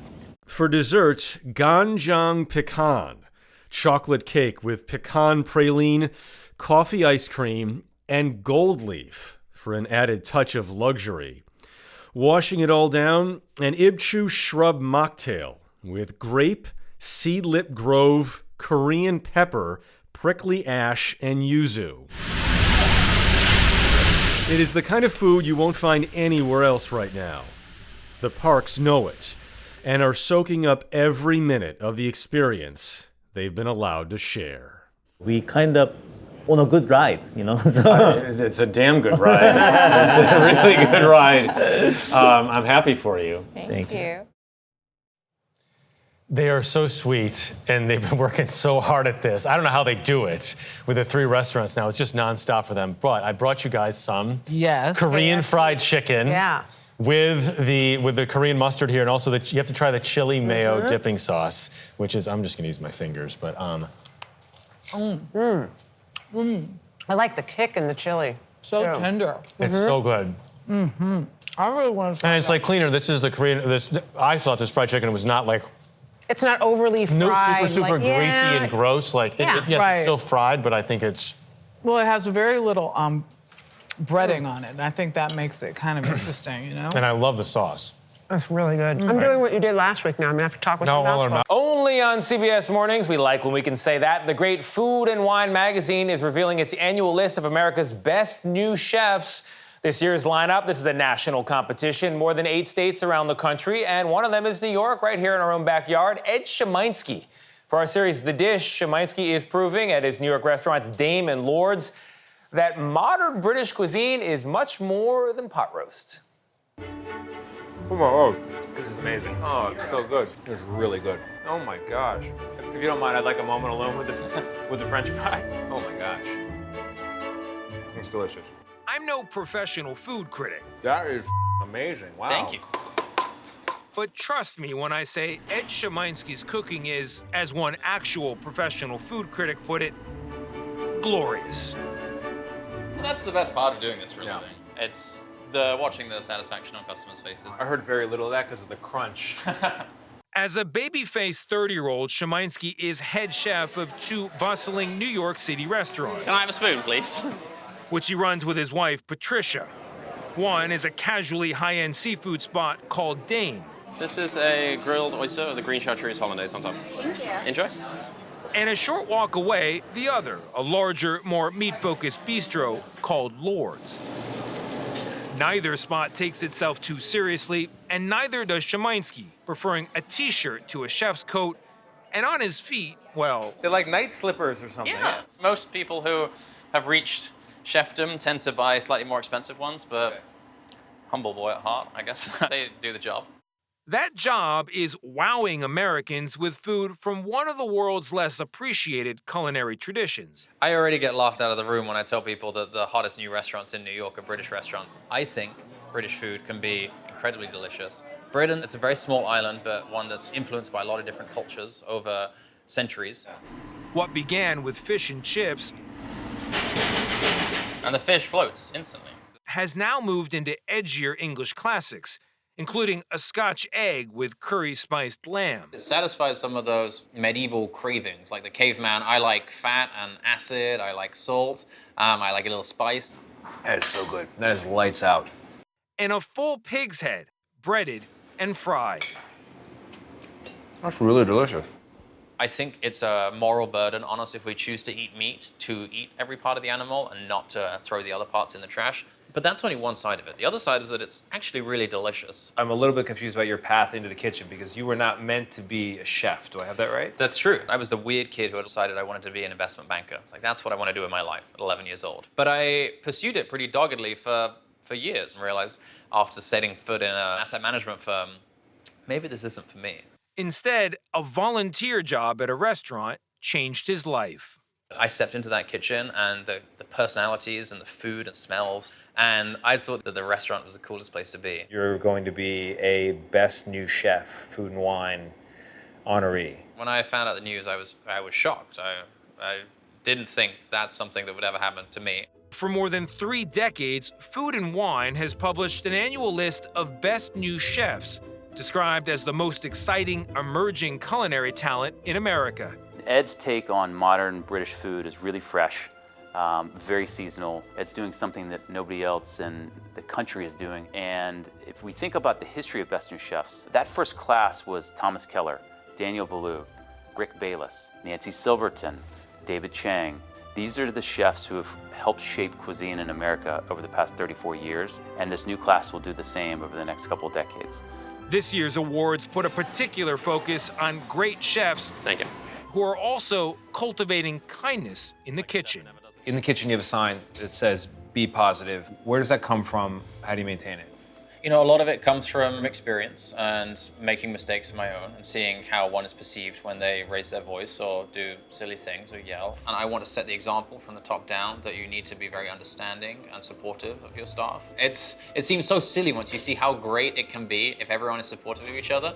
For dessert, ganjang pecan, chocolate cake with pecan praline, coffee ice cream, and gold leaf for an added touch of luxury. Washing it all down, an Ibchu shrub mocktail with grape, seedlip grove, Korean pepper, prickly ash, and yuzu. It is the kind of food you won't find anywhere else right now. The parks know it and are soaking up every minute of the experience they've been allowed to share. We kind of on a good ride, you know. So. It's a damn good ride. It's a really good ride. I'm happy for you. Thank you. They are so sweet, and they've been working so hard at this. I don't know how they do it with the 3 restaurants now. It's just nonstop for them. But I brought you guys some Korean fried chicken. Yeah. With the Korean mustard here, and also you have to try the chili mayo dipping sauce, which is, I'm just gonna use my fingers, but I like the kick in the chili. So tender. it's so good. I really want to try And it's like cleaner. This is the Korean. I thought this fried chicken was not like It's not overly fried. No, super like, greasy yeah. and gross. Like, Yeah. yes, Right. it's still fried, but I think it's... Well, it has very little breading on it. And I think that makes it kind of interesting, you know? And I love the sauce. That's really good. I'm doing what you did last week now. I'm gonna have to talk with No, you well, or about not. Only on CBS Mornings, we like when we can say that. The great Food and Wine magazine is revealing its annual list of America's best new chefs. This year's lineup, this is a national competition, more than 8 states around the country, and one of them is New York, right here in our own backyard. Ed Szymański. For our series, The Dish, Szymański is proving at his New York restaurants Dame and Lord's that modern British cuisine is much more than pot roast. Oh my God, this is amazing. Oh, it's so good. It's really good. Oh my gosh. If you don't mind, I'd like a moment alone with the French fry. Oh my gosh. It's delicious. I'm no professional food critic, That is amazing. Wow. Thank you. but trust me when I say Ed Szymański's cooking is, as one actual professional food critic put it, glorious. Well, that's the best part of doing this for a living. It's watching the satisfaction on customers' faces. I heard very little of that because of the crunch. As a baby-faced 30-year-old, Szymański is head chef of 2 bustling New York City restaurants. Can I have a spoon, please? Which he runs with his wife, Patricia. One is a casually high-end seafood spot called Dame. This is a grilled oyster with the green chartreuse hollandaise on top. Thank you. Enjoy. And a short walk away, the other, a larger, more meat-focused bistro called Lord's. Neither spot takes itself too seriously, and neither does Szymański, preferring a t-shirt to a chef's coat, and on his feet, well... They're like night slippers or something. Yeah. Most people who have reached chefdom tend to buy slightly more expensive ones, but humble boy at heart, I guess. They do the job. That job is wowing Americans with food from one of the world's less appreciated culinary traditions. I already get laughed out of the room when I tell people that the hottest new restaurants in New York are British restaurants. I think British food can be incredibly delicious. Britain, it's a very small island, but one that's influenced by a lot of different cultures over centuries. What began with fish and chips And the fish floats instantly. has now moved into edgier English classics, including a Scotch egg with curry-spiced lamb. It satisfies some of those medieval cravings, like the caveman. I like fat and acid, I like salt, I like a little spice. That is so good. That is lights out. And a full pig's head, breaded and fried. That's really delicious. I think it's a moral burden on us if we choose to eat meat, to eat every part of the animal and not to throw the other parts in the trash. But that's only one side of it. The other side is that it's actually really delicious. I'm a little bit confused about your path into the kitchen because you were not meant to be a chef. Do I have that right? That's true. I was the weird kid who had decided I wanted to be an investment banker. It's like, that's what I want to do in my life at 11 years old. But I pursued it pretty doggedly for years and realized after setting foot in an asset management firm, maybe this isn't for me. Instead, a volunteer job at a restaurant changed his life. I stepped into that kitchen and the personalities and the food and smells, and I thought that the restaurant was the coolest place to be. You're going to be a Best New Chef, Food and Wine honoree. When I found out the news, I was shocked. I didn't think that's something that would ever happen to me. For more than 3 decades, Food and Wine has published an annual list of best new chefs, described as the most exciting emerging culinary talent in America. Ed's take on modern British food is really fresh, very seasonal. Ed's doing something that nobody else in the country is doing. And if we think about the history of Best New Chefs, that first class was Thomas Keller, Daniel Boulud, Rick Bayless, Nancy Silverton, David Chang. These are the chefs who have helped shape cuisine in America over the past 34 years, and this new class will do the same over the next couple decades. This year's awards put a particular focus on great chefs Thank you. who are also cultivating kindness in the kitchen. In the kitchen, you have a sign that says, be positive. Where does that come from? How do you maintain it? You know, a lot of it comes from experience and making mistakes of my own and seeing how one is perceived when they raise their voice or do silly things or yell. And I want to set the example from the top down that you need to be very understanding and supportive of your staff. It seems so silly once you see how great it can be if everyone is supportive of each other.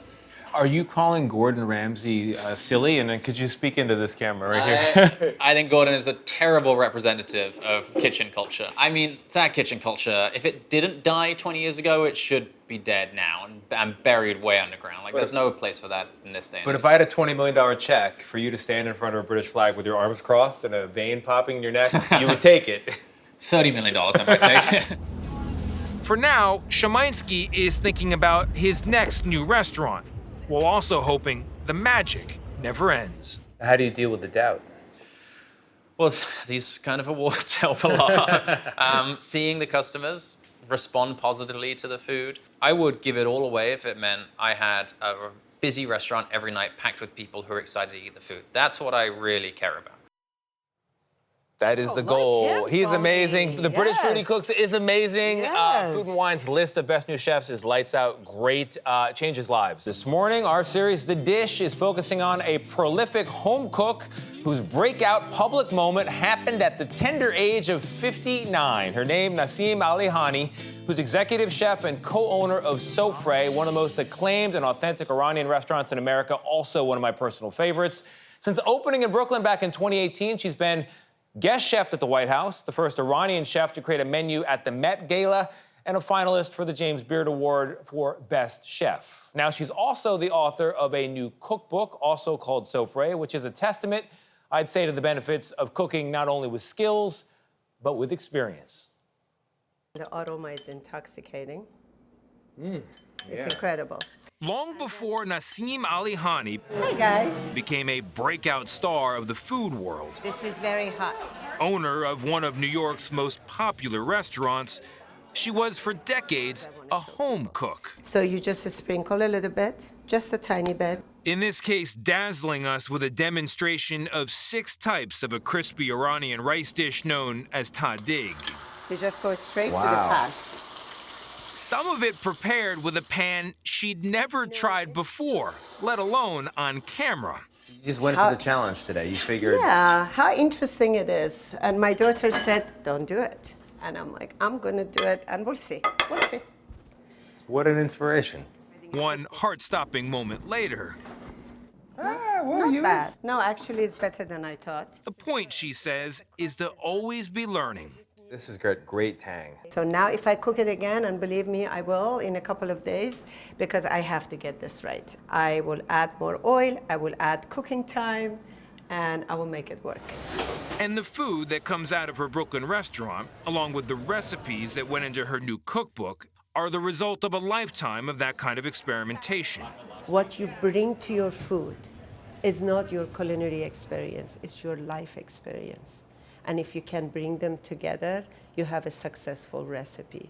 Are you calling Gordon Ramsay silly? And then could you speak into this camera right here? I think Gordon is a terrible representative of kitchen culture. I mean, that kitchen culture, if it didn't die 20 years ago, it should be dead now and buried way underground. Like, there's no place for that in this day and But age. if I had a $20 million check for you to stand in front of a British flag with your arms crossed and a vein popping in your neck, you would take it. $30 million, I might take. For now, Shemansky is thinking about his next new restaurant, while also hoping the magic never ends. How do you deal with the doubt? Well, these kind of awards help a lot. Seeing the customers respond positively to the food. I would give it all away if it meant I had a busy restaurant every night packed with people who are excited to eat the food. That's what I really care about. That is the goal. He's amazing. The British food he cooks is amazing. Food and Wine's list of best new chefs is lights out. Great. Changes lives. This morning, our series, The Dish, is focusing on a prolific home cook whose breakout public moment happened at the tender age of 59. Her name, Naseem Ali Hani, who's executive chef and co-owner of Sofreh, one of the most acclaimed and authentic Iranian restaurants in America, also one of my personal favorites. Since opening in Brooklyn back in 2018, she's been guest chef at the White House, the first Iranian chef to create a menu at the Met Gala, and a finalist for the James Beard Award for Best Chef. Now, she's also the author of a new cookbook, also called Sofreh, which is a testament, I'd say, to the benefits of cooking not only with skills, but with experience. The aroma is intoxicating. It's incredible. Long before Naseem Ali Hani Hey guys. became a breakout star of the food world, This is very hot. owner of one of New York's most popular restaurants, she was for decades a home cook. So you just sprinkle a little bit, just a tiny bit. In this case, dazzling us with a demonstration of 6 types of a crispy Iranian rice dish known as tahdig. You just go straight to the pan. Some of it prepared with a pan she'd never tried before, let alone on camera. You just went for the challenge today. You figured. Yeah, how interesting it is. And my daughter said, don't do it. And I'm like, I'm gonna do it and we'll see. We'll see. What an inspiration. One heart-stopping moment later. Not bad. No, actually it's better than I thought. The point, she says, is to always be learning. This is great tang. So now if I cook it again, and believe me, I will in a couple of days, because I have to get this right. I will add more oil, I will add cooking time, and I will make it work. And the food that comes out of her Brooklyn restaurant, along with the recipes that went into her new cookbook, are the result of a lifetime of that kind of experimentation. What you bring to your food is not your culinary experience, it's your life experience. And if you can bring them together, you have a successful recipe.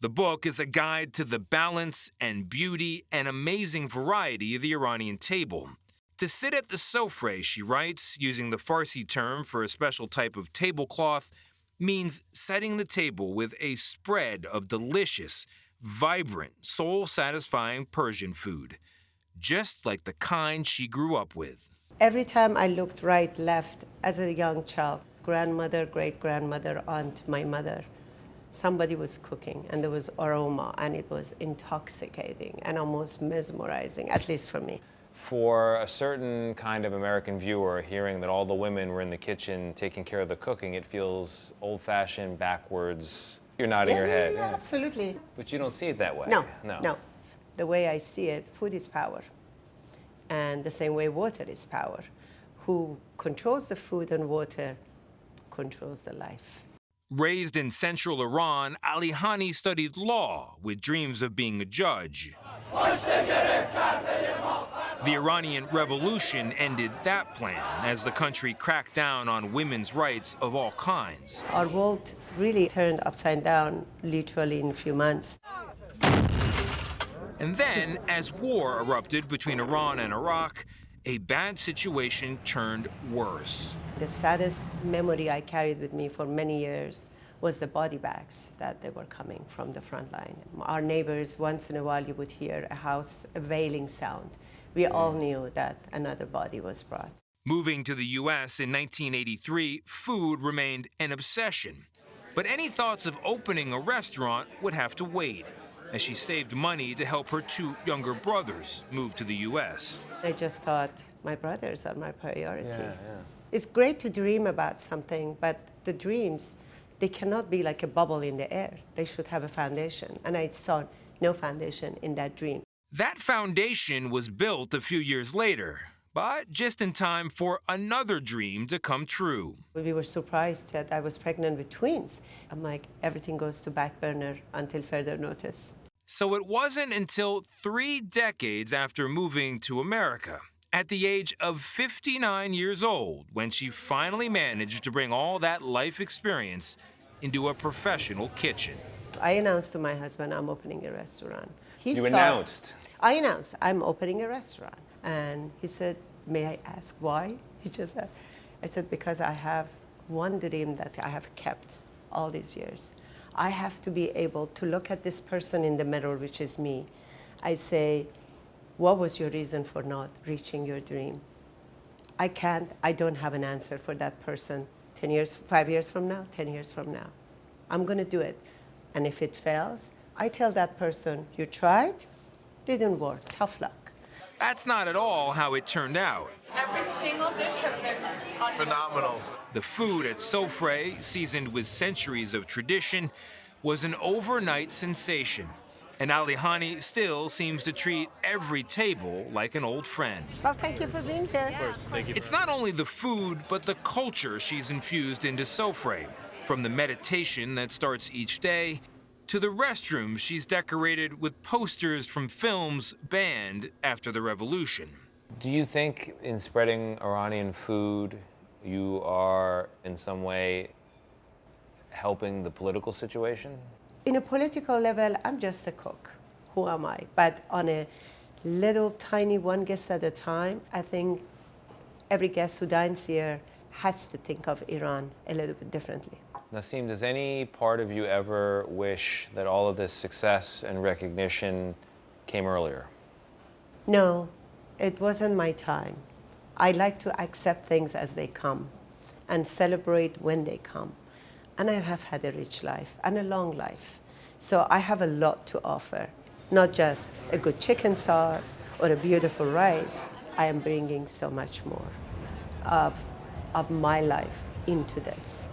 The book is a guide to the balance and beauty and amazing variety of the Iranian table. To sit at the Sofreh, she writes, using the Farsi term for a special type of tablecloth, means setting the table with a spread of delicious, vibrant, soul-satisfying Persian food, just like the kind she grew up with. Every time I looked right, left, as a young child, grandmother, great-grandmother, aunt, my mother, somebody was cooking, and there was aroma, and it was intoxicating and almost mesmerizing, at least for me. For a certain kind of American viewer, hearing that all the women were in the kitchen taking care of the cooking, it feels old-fashioned, backwards. You're nodding your head. Yeah, absolutely. But you don't see it that way. No. The way I see it, food is power. And the same way water is power. Who controls the food and water controls the life. Raised in central Iran, Ali Hani studied law with dreams of being a judge. The Iranian Revolution ended that plan as the country cracked down on women's rights of all kinds. Our world really turned upside down literally in a few months. And then, as war erupted between Iran and Iraq, a bad situation turned worse. The saddest memory I carried with me for many years was the body bags that they were coming from the front line. Our neighbors, once in a while you would hear a wailing sound. We all knew that another body was brought. Moving to the U.S. in 1983, food remained an obsession. But any thoughts of opening a restaurant would have to wait, as she saved money to help her 2 younger brothers move to the U.S. I just thought, my brothers are my priority. Yeah. It's great to dream about something, but the dreams, they cannot be like a bubble in the air. They should have a foundation. And I saw no foundation in that dream. That foundation was built a few years later, but just in time for another dream to come true. We were surprised that I was pregnant with twins. I'm like, everything goes to back burner until further notice. So it wasn't until 3 decades after moving to America, at the age of 59 years old, when she finally managed to bring all that life experience into a professional kitchen. I announced to my husband I'm opening a restaurant. You announced? I announced I'm opening a restaurant. And he said, may I ask why? He just said, I said, because I have one dream that I have kept all these years. I have to be able to look at this person in the mirror, which is me. I say, what was your reason for not reaching your dream? I don't have an answer for that person 10 years, 5 years from now, 10 years from now. I'm gonna do it. And if it fails, I tell that person, you tried, didn't work, tough luck. That's not at all how it turned out. Every single dish has been Phenomenal. The food at Sofreh, seasoned with centuries of tradition, was an overnight sensation. And Ali Hani still seems to treat every table like an old friend. Well, thank you for being here. Of course, thank you. It's not only the food, but the culture she's infused into Sofreh. From the meditation that starts each day, to the restrooms she's decorated with posters from films banned after the revolution. Do you think in spreading Iranian food, you are in some way helping the political situation? In a political level, I'm just a cook. Who am I? But on a little tiny one guest at a time, I think every guest who dines here has to think of Iran a little bit differently. Nasim, does any part of you ever wish that all of this success and recognition came earlier? No, it wasn't my time. I like to accept things as they come and celebrate when they come. And I have had a rich life and a long life. So I have a lot to offer, not just a good chicken sauce or a beautiful rice. I am bringing so much more of my life into this.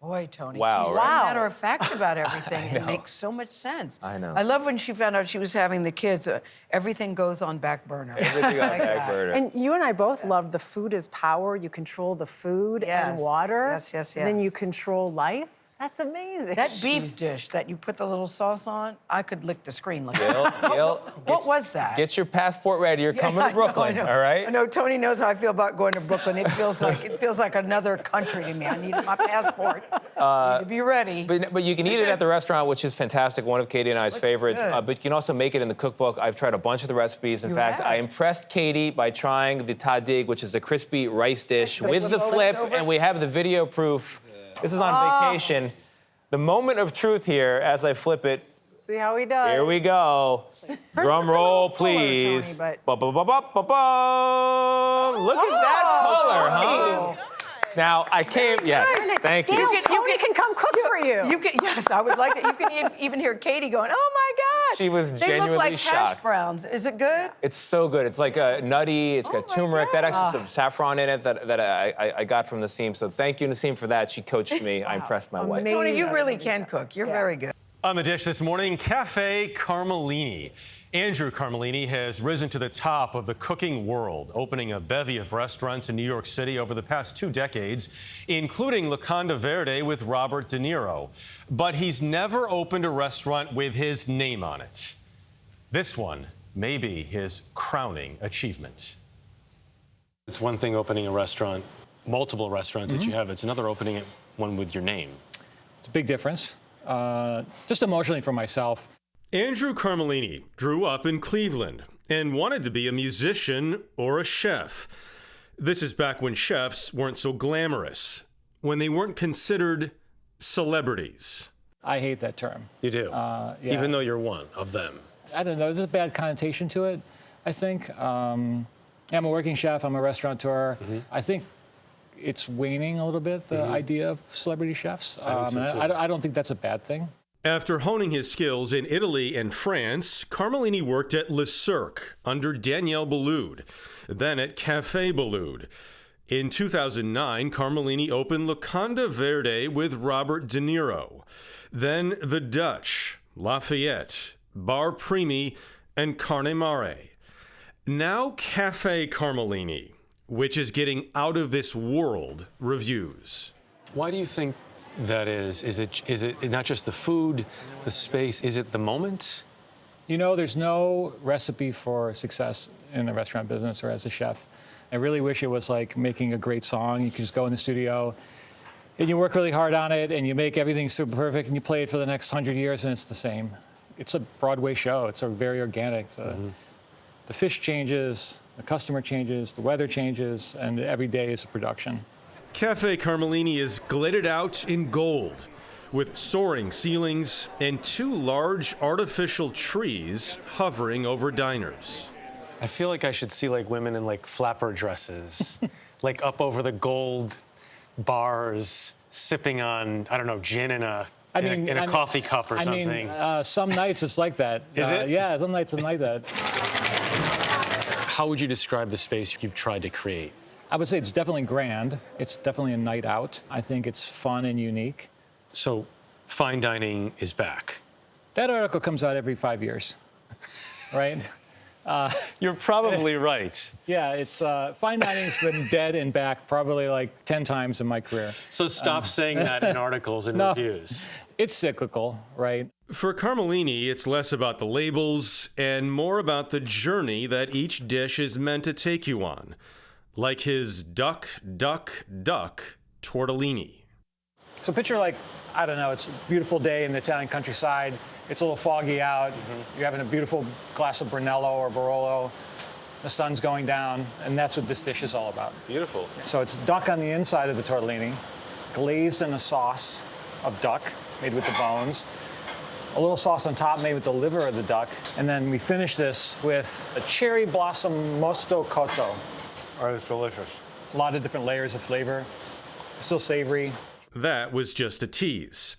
Boy, Tony, Wow, she's right? so matter of fact about everything. It makes so much sense. I know. I love when she found out she was having the kids. Everything goes on back burner. Everything on back burner. And you and I both loved the food is power. You control the food and water. Yes, yes, And then yes. you control life. That's amazing. That beef dish that you put the little sauce on, I could lick the screen. Like, Gayle, what was that? Get your passport ready. You're coming to Brooklyn, I know. all right? I know Tony knows how I feel about going to Brooklyn. It feels like another country to me. I need my passport. I need to be ready. But you can eat it at the restaurant, which is fantastic. One of Katie and I's favorites. good. But you can also make it in the cookbook. I've tried a bunch of the recipes. In You fact, have? I impressed Katie by trying the tadig, which is a crispy rice dish The with the little flip, leftovers? and we have the video proof. This is on vacation. The moment of truth here, as I flip it. See how he does. Here we go. Drum roll, please. Tony, Look at that color, huh? Now, I came, yes, thank you. Tony can come cook for you. Yes, I would like that. You can even hear Katie going, "Oh my God!" She was They genuinely look like hash shocked. browns. Is it good? It's so good. It's like nutty. It's got turmeric. That actually some saffron in it that I got from Nasim. So thank you, Nasim, for that. She coached me. I impressed my wife. Tony, you really can cook. You're very good. On the dish this morning, Café Carmellini. Andrew Carmellini has risen to the top of the cooking world, opening a bevy of restaurants in New York City over the past 2 decades, including La Conda Verde with Robert De Niro. But he's never opened a restaurant with his name on it. This one may be his crowning achievement. It's one thing opening a restaurant, multiple restaurants that you have. It's another opening one with your name. It's a big difference, just emotionally for myself. Andrew Carmellini grew up in Cleveland and wanted to be a musician or a chef. This is back when chefs weren't so glamorous, when they weren't considered celebrities. I hate that term. You do? Yeah. Even though you're one of them. I don't know, there's a bad connotation to it, I think. I'm a working chef, I'm a restaurateur. I think it's waning a little bit, the idea of celebrity chefs. I don't think that's a bad thing. After honing his skills in Italy and France, Carmellini worked at Le Cirque under Daniel Boulud, then at Café Boulud. In 2009, Carmellini opened Locanda Verde with Robert De Niro. Then The Dutch, Lafayette, Bar Primi, and Carne Mare. Now Café Carmellini, which is getting out of this world reviews. Why do you think that is? Is it not just the food, the space? Is it the moment? You know, there's no recipe for success in the restaurant business or as a chef. I really wish it was like making a great song. You could just go in the studio and you work really hard on it and you make everything super perfect and you play it for the next 100 years and it's the same. It's a Broadway show. It's a very organic. The fish changes, the customer changes, the weather changes, and every day is a production. Café Carmellini is glittered out in gold, with soaring ceilings and 2 large artificial trees hovering over diners. I feel like I should see like women in like flapper dresses, like up over the gold bars, sipping on, I don't know, gin in a coffee cup or something. Some nights it's like that. Is it? Yeah, some nights it's like that. How would you describe the space you've tried to create? I would say it's definitely grand. It's definitely a night out. I think it's fun and unique. So fine dining is back. That article comes out every 5 years, right? You're probably right. Yeah, it's fine dining's been dead and back probably like 10 times in my career. So stop saying that in articles and reviews. It's cyclical, right? For Carmellini, it's less about the labels and more about the journey that each dish is meant to take you on, like his duck, duck, duck tortellini. So picture like, I don't know, it's a beautiful day in the Italian countryside. It's a little foggy out. You're having a beautiful glass of Brunello or Barolo. The sun's going down, and that's what this dish is all about. Beautiful. So it's duck on the inside of the tortellini, glazed in a sauce of duck made with the bones. A little sauce on top made with the liver of the duck. And then we finish this with a cherry blossom mosto cotto. Oh, it's delicious. A lot of different layers of flavor. Still savory. That was just a tease.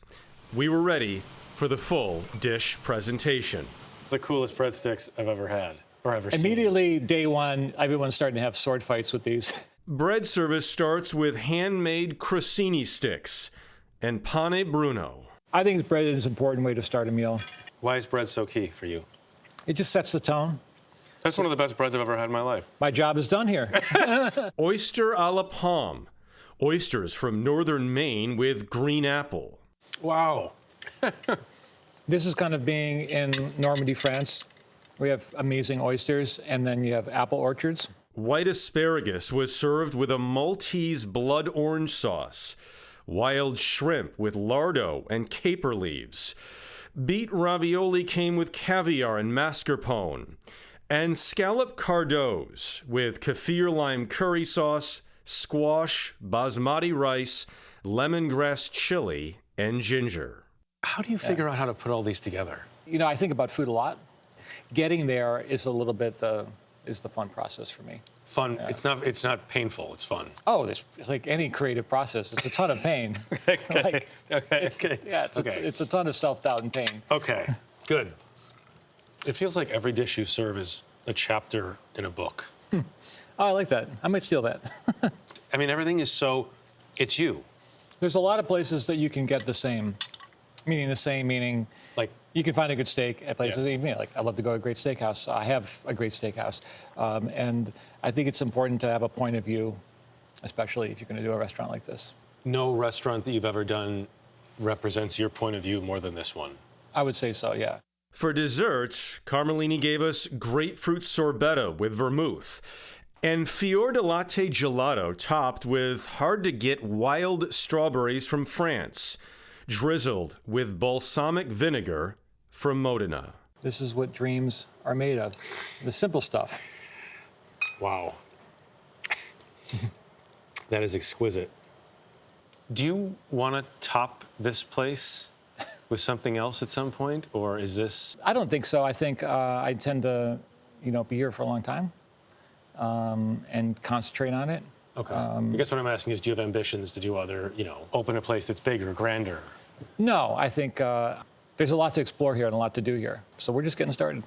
We were ready for the full dish presentation. It's the coolest breadsticks I've ever had or ever seen. Immediately, day one, everyone's starting to have sword fights with these. Bread service starts with handmade crostini sticks and pane bruno. I think bread is an important way to start a meal. Why is bread so key for you? It just sets the tone. That's one of the best breads I've ever had in my life. My job is done here. Oyster a la pomme. Oysters from northern Maine with green apple. Wow. This is kind of being in Normandy, France. We have amazing oysters, and then you have apple orchards. White asparagus was served with a Maltese blood orange sauce. Wild shrimp with lardo and caper leaves. Beet ravioli came with caviar and mascarpone. And scallop cardots with kaffir lime curry sauce, squash, basmati rice, lemongrass chili, and ginger. How do you figure out how to put all these together? You know, I think about food a lot. Getting there is a little bit the fun process for me. Fun. Yeah. It's not painful. It's fun. Oh, it's like any creative process. It's a ton of pain. Okay. It's a ton of self-doubt and pain. Okay. Good. It feels like every dish you serve is a chapter in a book. Oh, I like that. I might steal that. I mean, everything is it's you. There's a lot of places that you can get the same, meaning like you can find a good steak at places. Yeah. Like I love to go to a great steakhouse. I have a great steakhouse, and I think it's important to have a point of view, especially if you're going to do a restaurant like this. No restaurant that you've ever done represents your point of view more than this one. I would say so, yeah. For desserts, Carmellini gave us grapefruit sorbetto with vermouth and fior di latte gelato topped with hard-to-get wild strawberries from France, drizzled with balsamic vinegar from Modena. This is what dreams are made of, the simple stuff. Wow. That is exquisite. Do you want to top this place with something else at some point, or is this? I don't think so. I think I tend to, be here for a long time and concentrate on it. Okay. I guess what I'm asking is, do you have ambitions to do other, open a place that's bigger, grander? No, I think there's a lot to explore here and a lot to do here. So we're just getting started.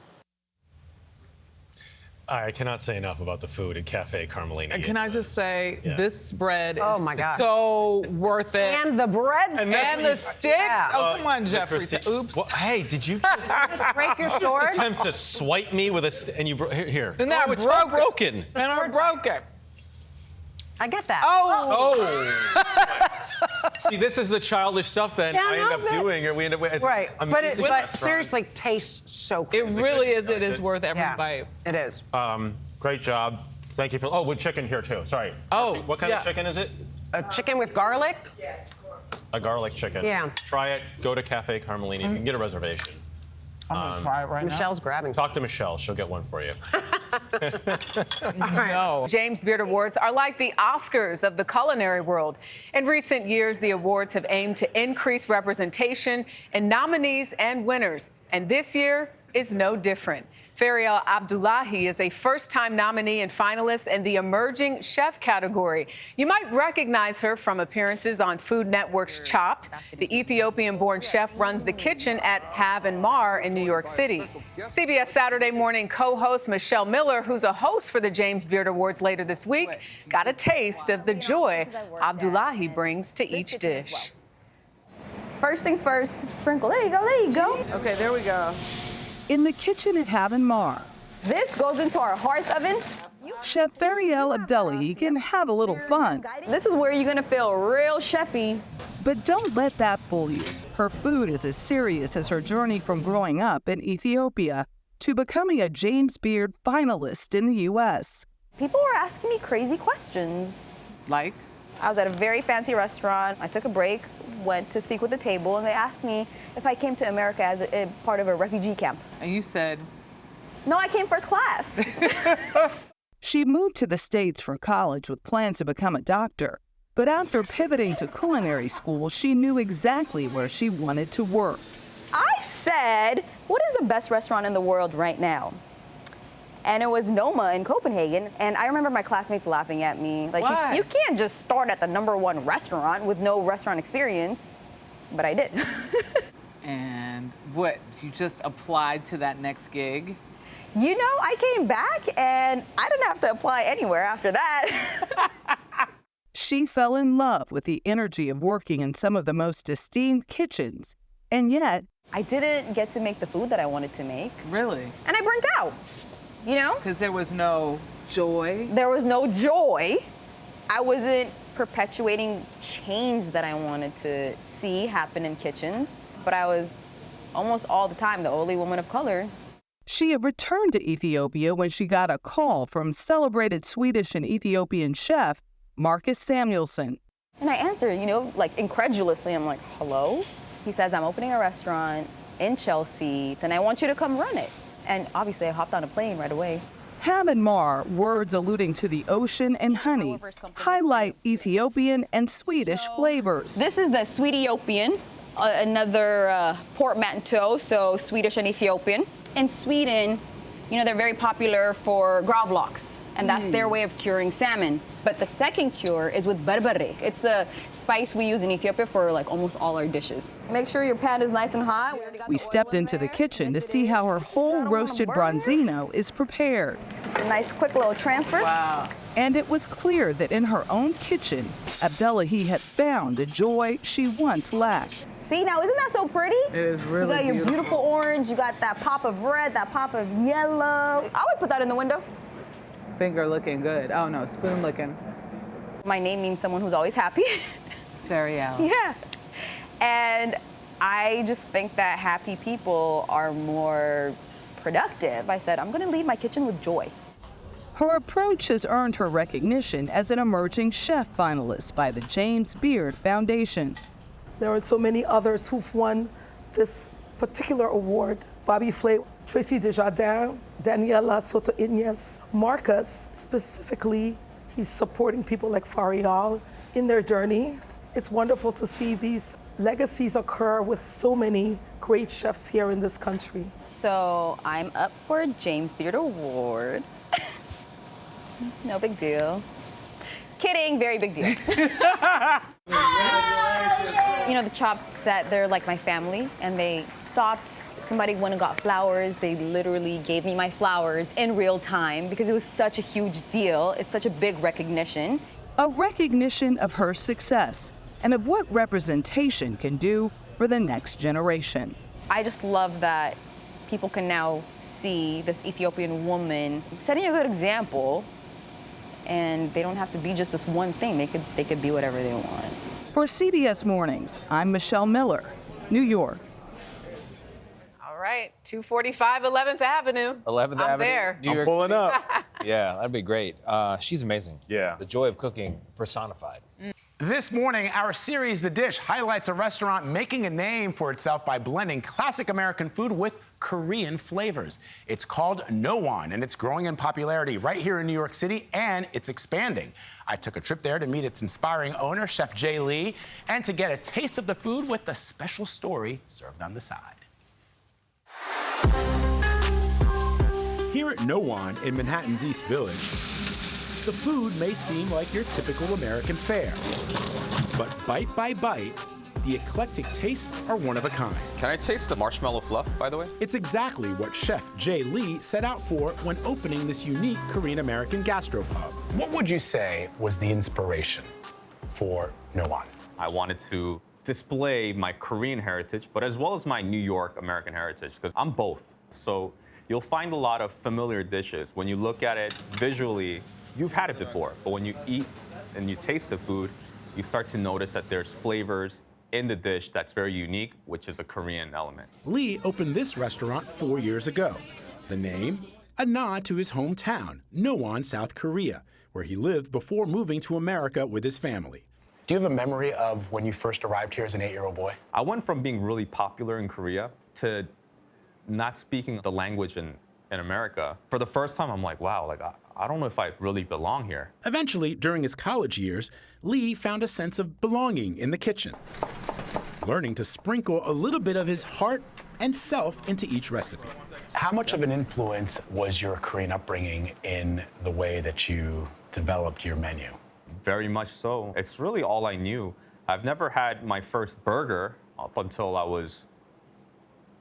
I cannot say enough about the food at Café Carmellini. And can I just say, yeah. this bread Oh is my God. so worth it. And the breads. And the sticks. Yeah. Oh, come on, Jeffrey. Christine- Oops. Well, hey, did you Just break your sword. attempt to swipe me with and you here? And now it's all broken. And I broke it. I get that. Oh. See, this is the childish stuff that Can't I end up help it. doing, or we end up with. Right, but amazing but restaurants. seriously, tastes so good. It really is. It is worth every Yeah. bite. It is. Great job. Thank you for. Oh, with chicken here too. Sorry. Oh, what kind yeah. of chicken is it? A chicken with garlic. A garlic chicken. Yeah. Try it. Go to Café Carmellini. You can get a reservation. I'm gonna try it right Michelle's grabbing. Talk to Michelle. She'll get one for you. No. James Beard Awards are like the Oscars of the culinary world. In recent years, the awards have aimed to increase representation in nominees and winners. And this year is no different. Fariel Abdullahi is a first-time nominee and finalist in the Emerging Chef category. You might recognize her from appearances on Food Network's Chopped. The Ethiopian-born chef runs the kitchen at Hav Mar in New York City. CBS Saturday Morning co-host Michelle Miller, who's a host for the James Beard Awards later this week, got a taste of the joy Abdullahi brings to each dish. First things first, sprinkle. There you go, there you go. Okay, there we go. In the kitchen at Hav Mar, This goes into our hearth oven. Chef Fariel Abdullahi can have a little fun. This is where you're gonna feel real chefy. But don't let that fool you. Her food is as serious as her journey from growing up in Ethiopia to becoming a James Beard finalist in the U.S. People were asking me crazy questions. Like? I was at a very fancy restaurant. I took a break, went to speak with the table, and they asked me if I came to America as a part of a refugee camp. And you said, no, I came first class. She moved to the States for college with plans to become a doctor. But after pivoting to culinary school, she knew exactly where she wanted to work. I said, what is the best restaurant in the world right now? And it was Noma in Copenhagen. And I remember my classmates laughing at me. Like, Why? you can't just start at the #1 restaurant with no restaurant experience. But I did. and what? You just applied to that next gig? You know, I came back and I didn't have to apply anywhere after that. She fell in love with the energy of working in some of the most esteemed kitchens. And yet, I didn't get to make the food that I wanted to make. Really? And I burnt out. You know? Because there was no joy? There was no joy. I wasn't perpetuating change that I wanted to see happen in kitchens, but I was almost all the time the only woman of color. She had returned to Ethiopia when she got a call from celebrated Swedish and Ethiopian chef Marcus Samuelsson. And I answered, you know, like incredulously. I'm like, hello? He says, I'm opening a restaurant in Chelsea, then I want you to come run it. And obviously I hopped on a plane right away. Hav Mar, words alluding to the ocean and honey, highlight Ethiopian and Swedish flavors. This is the Swediopian, another portmanteau, so Swedish and Ethiopian. In Sweden, you know, they're very popular for gravlax, and that's their way of curing salmon. But the second cure is with berbere. It's the spice we use in Ethiopia for like almost all our dishes. Make sure your pan is nice and hot. We stepped into the kitchen to see how her whole roasted bronzino is prepared. Just a nice quick little transfer. Wow. And it was clear that in her own kitchen, Abdullahi had found a joy she once lacked. See, now isn't that so pretty? It is really You got your beautiful. beautiful orange, you got that pop of red, that pop of yellow. I would put that in the window. Finger looking good. Oh no, spoon looking. My name means someone who's always happy. Very out. Yeah. And I just think that happy people are more productive. I said, I'm gonna lead my kitchen with joy. Her approach has earned her recognition as an emerging chef finalist by the James Beard Foundation. There are so many others who've won this particular award. Bobby Flay, Tracy Desjardins, Daniela Soto-Inez, Marcus specifically. He's supporting people like Farial in their journey. It's wonderful to see these legacies occur with so many great chefs here in this country. So I'm up for a James Beard Award. No big deal. Kidding, very big deal. You know, the Chop set, they're like my family, and they stopped. Somebody went and got flowers. They literally gave me my flowers in real time because it was such a huge deal. It's such a big recognition. A recognition of her success and of what representation can do for the next generation. I just love that people can now see this Ethiopian woman setting a good example, and they don't have to be just this one thing. They could be whatever they want. For CBS Mornings, I'm Michelle Miller, New York. All right, 245 11th Avenue. 11th I'm Avenue. there. New York pulling City. up. Yeah, that'd be great. She's amazing. Yeah. The joy of cooking personified. This morning, our series, The Dish, highlights a restaurant making a name for itself by blending classic American food with Korean flavors. It's called Nowon, and it's growing in popularity right here in New York City, and it's expanding. I took a trip there to meet its inspiring owner, Chef Jay Lee, and to get a taste of the food with a special story served on the side. Here at Nowon in Manhattan's East Village, the food may seem like your typical American fare. But bite by bite, the eclectic tastes are one of a kind. Can I taste the marshmallow fluff, by the way? It's exactly what Chef Jay Lee set out for when opening this unique Korean-American gastropub. What would you say was the inspiration for Nowon? I wanted to display my Korean heritage, but as well as my New York American heritage, because I'm both. So you'll find a lot of familiar dishes. When you look at it visually, you've had it before, but when you eat and you taste the food, you start to notice that there's flavors in the dish that's very unique, which is a Korean element. Lee opened this restaurant 4 years ago. The name, a nod to his hometown, Nowon, South Korea, where he lived before moving to America with his family. Do you have a memory of when you first arrived here as an 8-year-old boy? I went from being really popular in Korea to not speaking the language in America. For the first time, I'm like, wow, like I don't know if I really belong here. Eventually, during his college years, Lee found a sense of belonging in the kitchen, learning to sprinkle a little bit of his heart and self into each recipe. How much of an influence was your Korean upbringing in the way that you developed your menu? Very much so. It's really all I knew. I've never had my first burger up until I was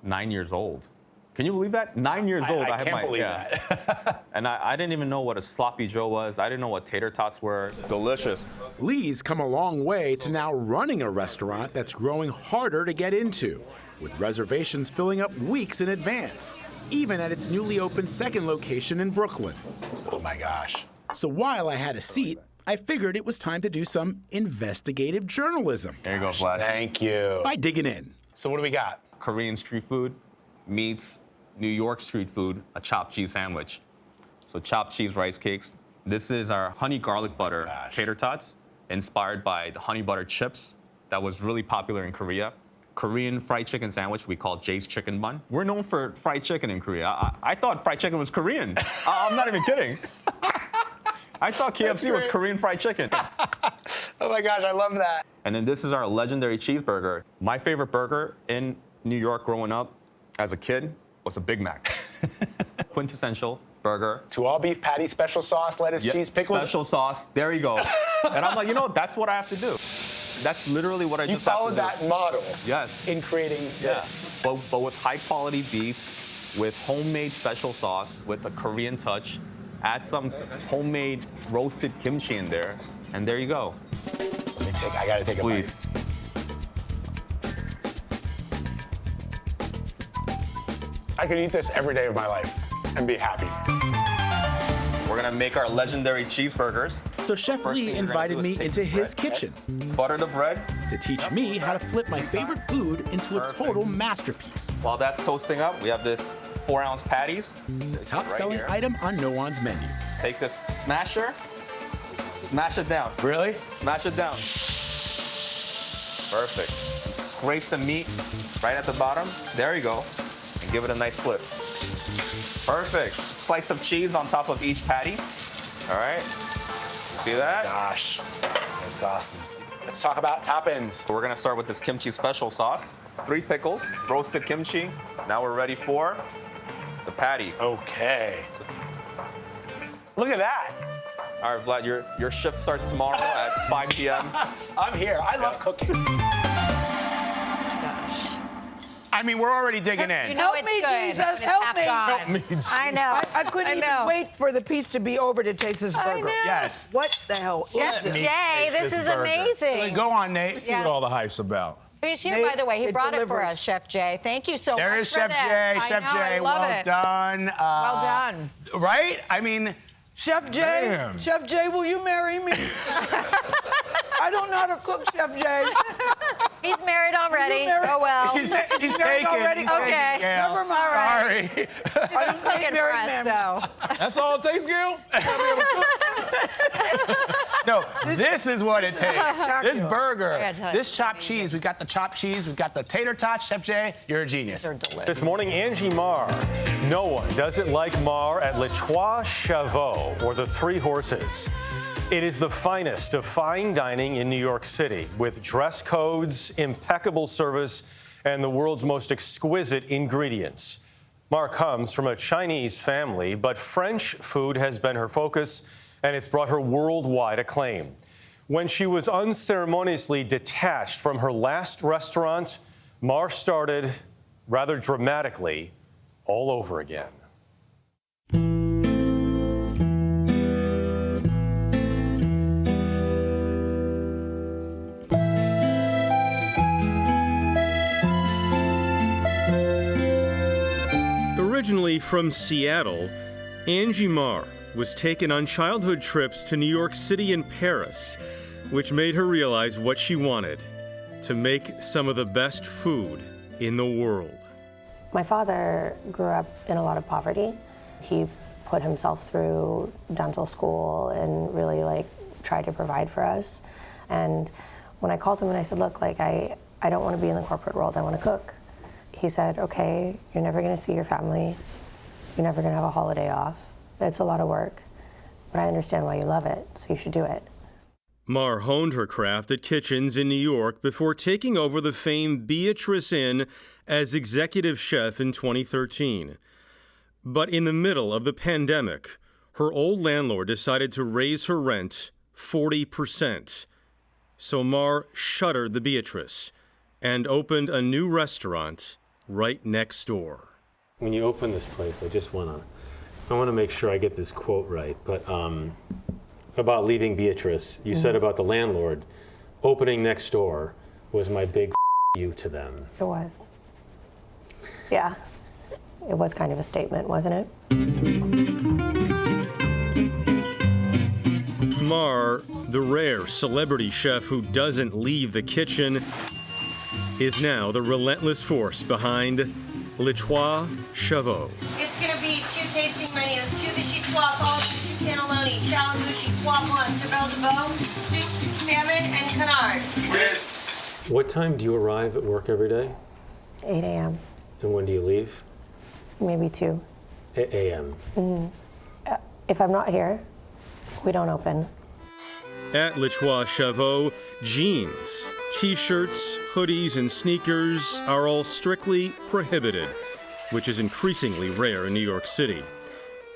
9 years old. Can you believe that? 9 years old. I can't believe that. And I didn't even know what a sloppy joe was. I didn't know what tater tots were. Delicious. Lee's come a long way to now running a restaurant that's growing harder to get into, with reservations filling up weeks in advance, even at its newly opened second location in Brooklyn. Oh my gosh. So while I had a seat, I figured it was time to do some investigative journalism. There you go, Vlad. Thank you. By digging in. So what do we got? Korean street food meets New York street food, a chopped cheese sandwich. So chopped cheese rice cakes. This is our honey garlic butter tater tots, inspired by the honey butter chips that was really popular in Korea. Korean fried chicken sandwich we call Jay's Chicken Bun. We're known for fried chicken in Korea. I thought fried chicken was Korean. I'm not even kidding. I thought KFC was Korean fried chicken. Oh my gosh, I love that. And then this is our legendary cheeseburger. My favorite burger in New York growing up as a kid was a Big Mac. Quintessential burger. To all beef patty, special sauce, lettuce, cheese, pickles. Special sauce, there you go. And I'm like, you know, that's what I have to do. That's literally what I just have to do. You followed that model. Yes. In creating this. But with high quality beef, with homemade special sauce, with a Korean touch, add some homemade roasted kimchi in there, and there you go. I gotta take a bite. Please. I could eat this every day of my life and be happy. We're gonna make our legendary cheeseburgers. So Chef Lee invited me into his kitchen. Butter the bread. To teach me how to flip my favorite food into a total masterpiece. While that's toasting up, we have this 4-ounce patties. The top selling item on Nowon's menu. Take this smasher, smash it down. Really? Smash it down. Perfect. Scrape the meat right at the bottom. There you go. And give it a nice flip. Perfect. Slice of cheese on top of each patty. All right. See that? Gosh, that's awesome. Let's talk about toppings. We're gonna start with this kimchi special sauce. 3 pickles, roasted kimchi. Now we're ready for the patty. Okay. Look at that. All right, Vlad, your shift starts tomorrow at 5 p.m. I'm here. I love cooking. I mean, we're already digging in. You know help me, good. Jesus, help me. Help me, Jesus. I know. I couldn't even wait for the piece to be over to taste this burger. I know. Yes. What the hell Chef is Jay, this is amazing. Go on, Nate. Let's see what all the hype's about. He's here, by the way. He brought it for us, Chef Jay. Thank you so much. There is for Chef this. Jay. I Chef know, Jay, I love well it. done. Well done. Right? I mean, Chef Jay, damn. Chef Jay, will you marry me? I don't know how to cook, Chef Jay. He's married already. married? Oh, well. He's married taken. already? He's Okay. taken, Gayle. Never mind. Sorry. I'm cooking for us, though. That's all it takes, Gayle? No, this is what it takes. This burger, this chopped cheese. We've got the chopped cheese. We've got the tater tots. Chef Jay, you're a genius. They're delicious. This morning, Angie Mar. No one does it like Mar at Trois Chevaux, or the Three Horses. It is the finest of fine dining in New York City, with dress codes, impeccable service, and the world's most exquisite ingredients. Mar comes from a Chinese family, but French food has been her focus, and it's brought her worldwide acclaim. When she was unceremoniously detached from her last restaurant, Mar started, rather dramatically, all over again. Originally from Seattle, Angie Mar was taken on childhood trips to New York City and Paris, which made her realize what she wanted: to make some of the best food in the world. My father grew up in a lot of poverty. He put himself through dental school and really tried to provide for us. And when I called him and I said, look, I don't want to be in the corporate world, I want to cook. He said, okay, you're never going to see your family. You're never going to have a holiday off. It's a lot of work, but I understand why you love it, so you should do it. Mar honed her craft at kitchens in New York before taking over the famed Beatrice Inn as executive chef in 2013. But in the middle of the pandemic, her old landlord decided to raise her rent 40%. So Mar shuttered the Beatrice and opened a new restaurant right next door. When you open this place, I want to make sure I get this quote right, but about leaving Beatrice, you said about the landlord, opening next door was my big you to them. It was. Yeah. It was kind of a statement, wasn't it? Mar, the rare celebrity chef who doesn't leave the kitchen, is now the relentless force behind Trois Chevaux. It's going to be 2 tasting menus, 2 vichy soie sauce, 2 cannelloni, chalandouche, soie blanc, cervelle de veau, soup, salmon, and canard. Yes. What time do you arrive at work every day? 8 a.m. And when do you leave? Maybe 2. a.m. If I'm not here, we don't open. At Trois Chevaux, jeans, t-shirts, hoodies, and sneakers are all strictly prohibited, which is increasingly rare in New York City.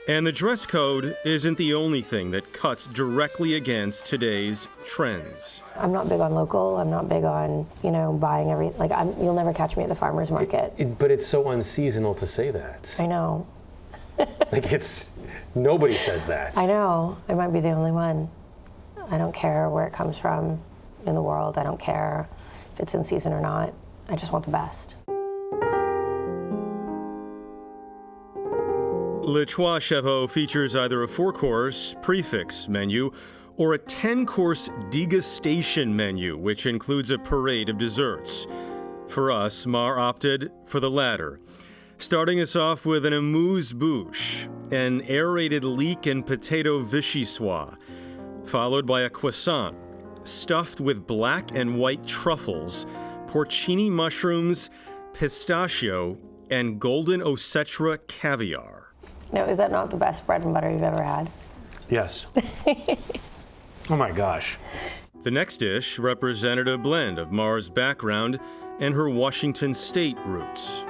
And the dress code isn't the only thing that cuts directly against today's trends. I'm not big on local. I'm not big on, buying everything. You'll never catch me at the farmer's market. But it's so unseasonal to say that. I know. Nobody says that. I know. I might be the only one. I don't care where it comes from in the world. I don't care if it's in season or not. I just want the best. Trois Chevaux features either a 4-course prefix menu or a 10-course degustation menu, which includes a parade of desserts. For us, Mar opted for the latter, starting us off with an amuse-bouche, an aerated leek and potato vichyssoise, followed by a croissant stuffed with black and white truffles, porcini mushrooms, pistachio, and golden Osetra caviar. No, is that not the best bread and butter you've ever had? Yes. Oh my gosh. The next dish represented a blend of Mar's background and her Washington State roots.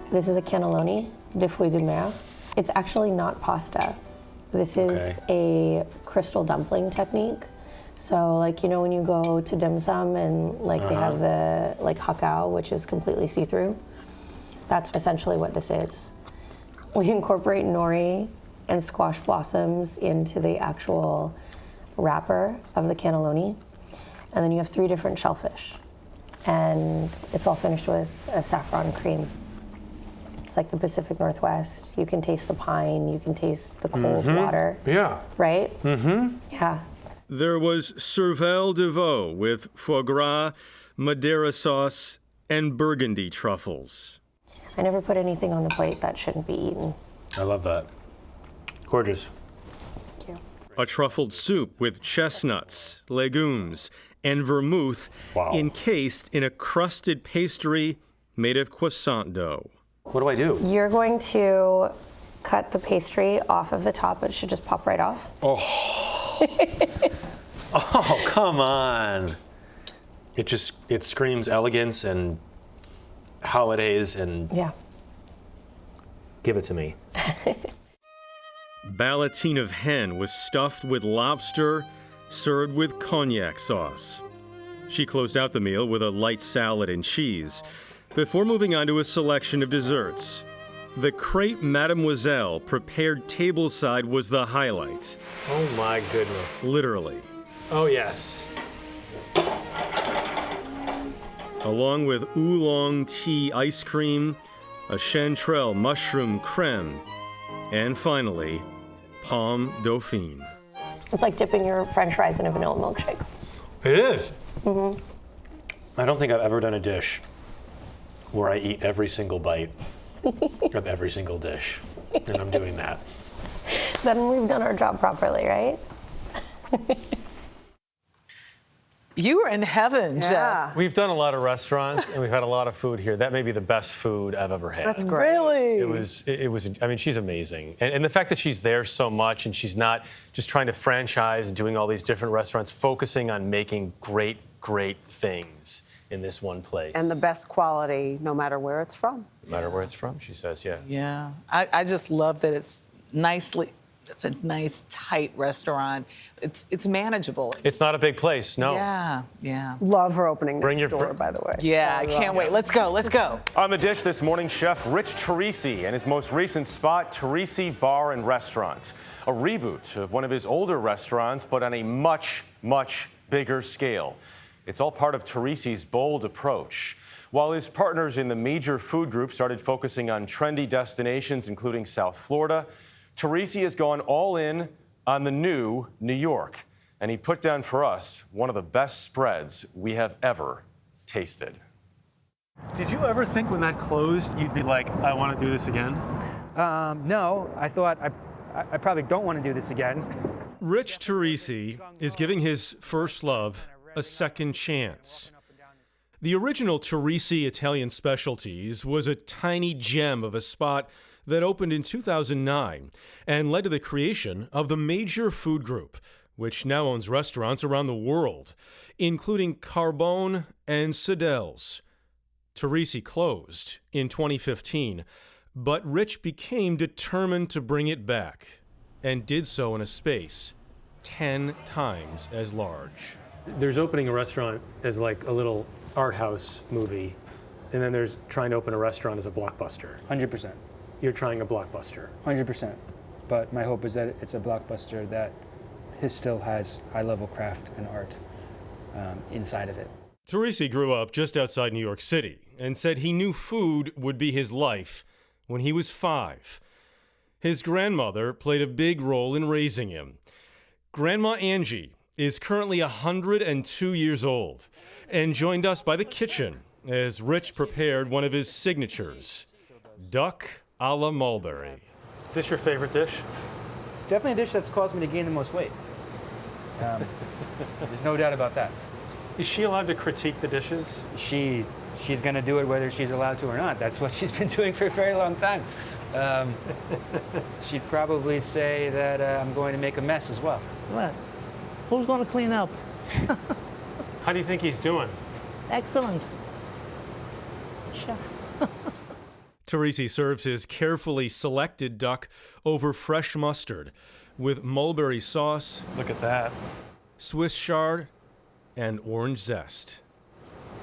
This is a cannelloni de fruits de mer. It's actually not pasta. This is a crystal dumpling technique. So, when you go to dim sum and they have the hakao, which is completely see-through. That's essentially what this is. We incorporate nori and squash blossoms into the actual wrapper of the cannelloni. And then you have 3 different shellfish. And it's all finished with a saffron cream. It's like the Pacific Northwest. You can taste the pine, you can taste the cold water. Yeah. Right? Yeah. There was cervelle de veau with foie gras, Madeira sauce, and burgundy truffles. I never put anything on the plate that shouldn't be eaten. I love that. Gorgeous. Thank you. A truffled soup with chestnuts, legumes, and vermouth encased in a crusted pastry made of croissant dough. What do I do? You're going to cut the pastry off of the top. It should just pop right off. Oh. Oh, come on. It screams elegance and holidays and yeah. Give it to me. Ballotine of hen was stuffed with lobster, served with cognac sauce. She closed out the meal with a light salad and cheese, before moving on to a selection of desserts. The crepe Mademoiselle prepared tableside was the highlight. Oh my goodness. Literally. Oh yes. Along with oolong tea ice cream, a chanterelle mushroom creme, and finally, pomme dauphine. It's like dipping your French fries in a vanilla milkshake. It is. Mm-hmm. I don't think I've ever done a dish where I eat every single bite of every single dish, and I'm doing that. Then we've done our job properly, right? You were in heaven, Jeff. We've done a lot of restaurants and we've had a lot of food here. That may be the best food I've ever had. That's great. Really? It was, I mean, she's amazing. And the fact that she's there so much and she's not just trying to franchise and doing all these different restaurants, focusing on making great, great things in this one place. And the best quality, no matter where it's from. No matter where it's from, she says, yeah. Yeah. I just love that it's a nice, tight restaurant. It's manageable. It's not a big place, no. Yeah, yeah. Love her opening next door, by the way. Yeah, I can't wait. Let's go, let's go. On the dish this morning, Chef Rich Torrisi and his most recent spot, Torrisi Bar and Restaurant. A reboot of one of his older restaurants, but on a much, much bigger scale. It's all part of Torrisi's bold approach. While his partners in the major food group started focusing on trendy destinations, including South Florida, Torrisi has gone all in on the new New York, and he put down for us one of the best spreads we have ever tasted. Did you ever think when that closed, you'd be like, I want to do this again? No, I thought I probably don't want to do this again. Rich Torrisi is giving his first love a second chance. The original Torrisi Italian Specialties was a tiny gem of a spot that opened in 2009 and led to the creation of the major food group, which now owns restaurants around the world, including Carbone and Sedel's. Torrisi closed in 2015, but Rich became determined to bring it back and did so in a space 10 times as large. There's opening a restaurant as like a little art house movie, and then there's trying to open a restaurant as a blockbuster. 100%. You're trying a blockbuster. 100%. But my hope is that it's a blockbuster that still has high-level craft and art inside of it. Torrisi grew up just outside New York City and said he knew food would be his life when he was 5. His grandmother played a big role in raising him. Grandma Angie is currently 102 years old and joined us by the kitchen as Rich prepared one of his signatures, duck a la mulberry. Is this your favorite dish? It's definitely a dish that's caused me to gain the most weight. There's no doubt about that. Is she allowed to critique the dishes? She's going to do it whether she's allowed to or not. That's what she's been doing for a very long time. She'd probably say that I'm going to make a mess as well. What? Who's going to clean up? How do you think he's doing? Excellent. Sure. Torrisi serves his carefully selected duck over fresh mustard with mulberry sauce. Look at that. Swiss chard and orange zest.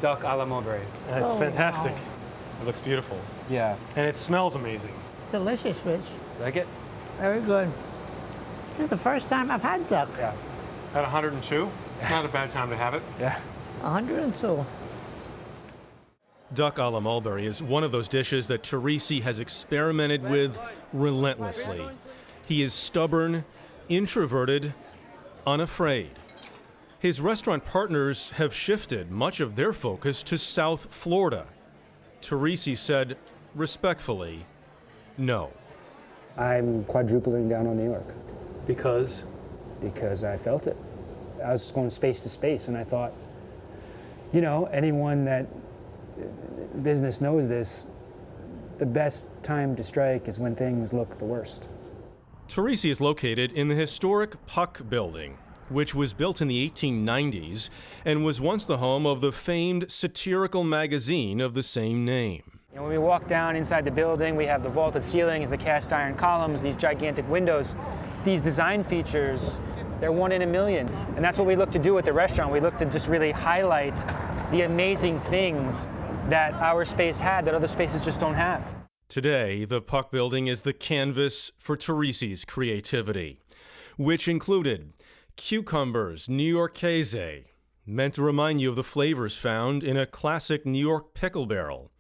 Duck a la mulberry. That's fantastic. It looks beautiful. Yeah. And it smells amazing. Delicious, Rich. Like it? Very good. This is the first time I've had duck. Yeah. At 102? Not a bad time to have it. Yeah. 102. Duck a la mulberry is one of those dishes that Torrisi has experimented with relentlessly. He is stubborn, introverted, unafraid. His restaurant partners have shifted much of their focus to South Florida. Torrisi said, respectfully, no. I'm quadrupling down on New York. Because? Because I felt it. I was going space to space, and I thought, you know, anyone that business knows this, the best time to strike is when things look the worst. Torrisi is located in the historic Puck Building, which was built in the 1890s and was once the home of the famed satirical magazine of the same name. You know, when we walk down inside the building, we have the vaulted ceilings, the cast iron columns, these gigantic windows. These design features, they're 1 in a million. And that's what we look to do at the restaurant. We look to just really highlight the amazing things that our space had that other spaces just don't have. Today, the Puck Building is the canvas for Torrisi's creativity, which included cucumbers New Yorkaise, meant to remind you of the flavors found in a classic New York pickle barrel.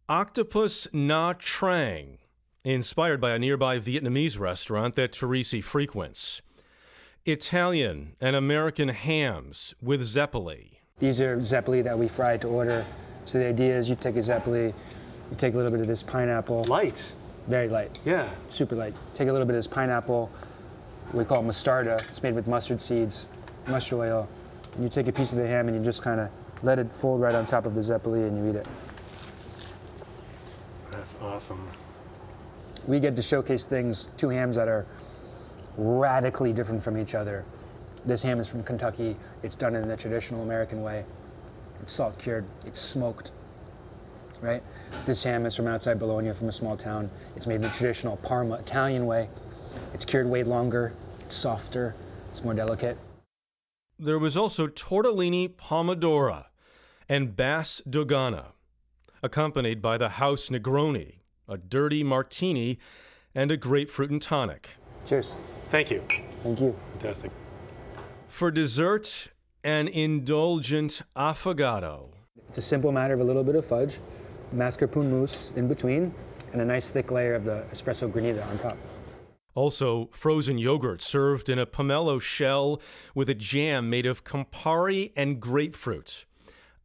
Octopus Na Trang, inspired by a nearby Vietnamese restaurant that Torrisi frequents. Italian and American hams with zeppoli. These are zeppoli that we fried to order. So the idea is you take a zeppoli, you take a little bit of this pineapple. Light. Very light. Yeah. Super light. Take a little bit of this pineapple. We call it mostarda. It's made with mustard seeds, mustard oil. And you take a piece of the ham and you just kind of let it fold right on top of the zeppoli and you eat it. That's awesome. We get to showcase things, two hams that are radically different from each other. This ham is from Kentucky. It's done in the traditional American way. It's salt cured, it's smoked, right? This ham is from outside Bologna, from a small town. It's made in the traditional Parma Italian way. It's cured way longer, it's softer, it's more delicate. There was also tortellini pomodoro and bass dogana, accompanied by the house Negroni, a dirty martini, and a grapefruit and tonic. Cheers. Thank you. Thank you. Fantastic. For dessert, an indulgent affogato. It's a simple matter of a little bit of fudge, mascarpone mousse in between, and a nice thick layer of the espresso granita on top. Also, frozen yogurt served in a pomelo shell with a jam made of Campari and grapefruit,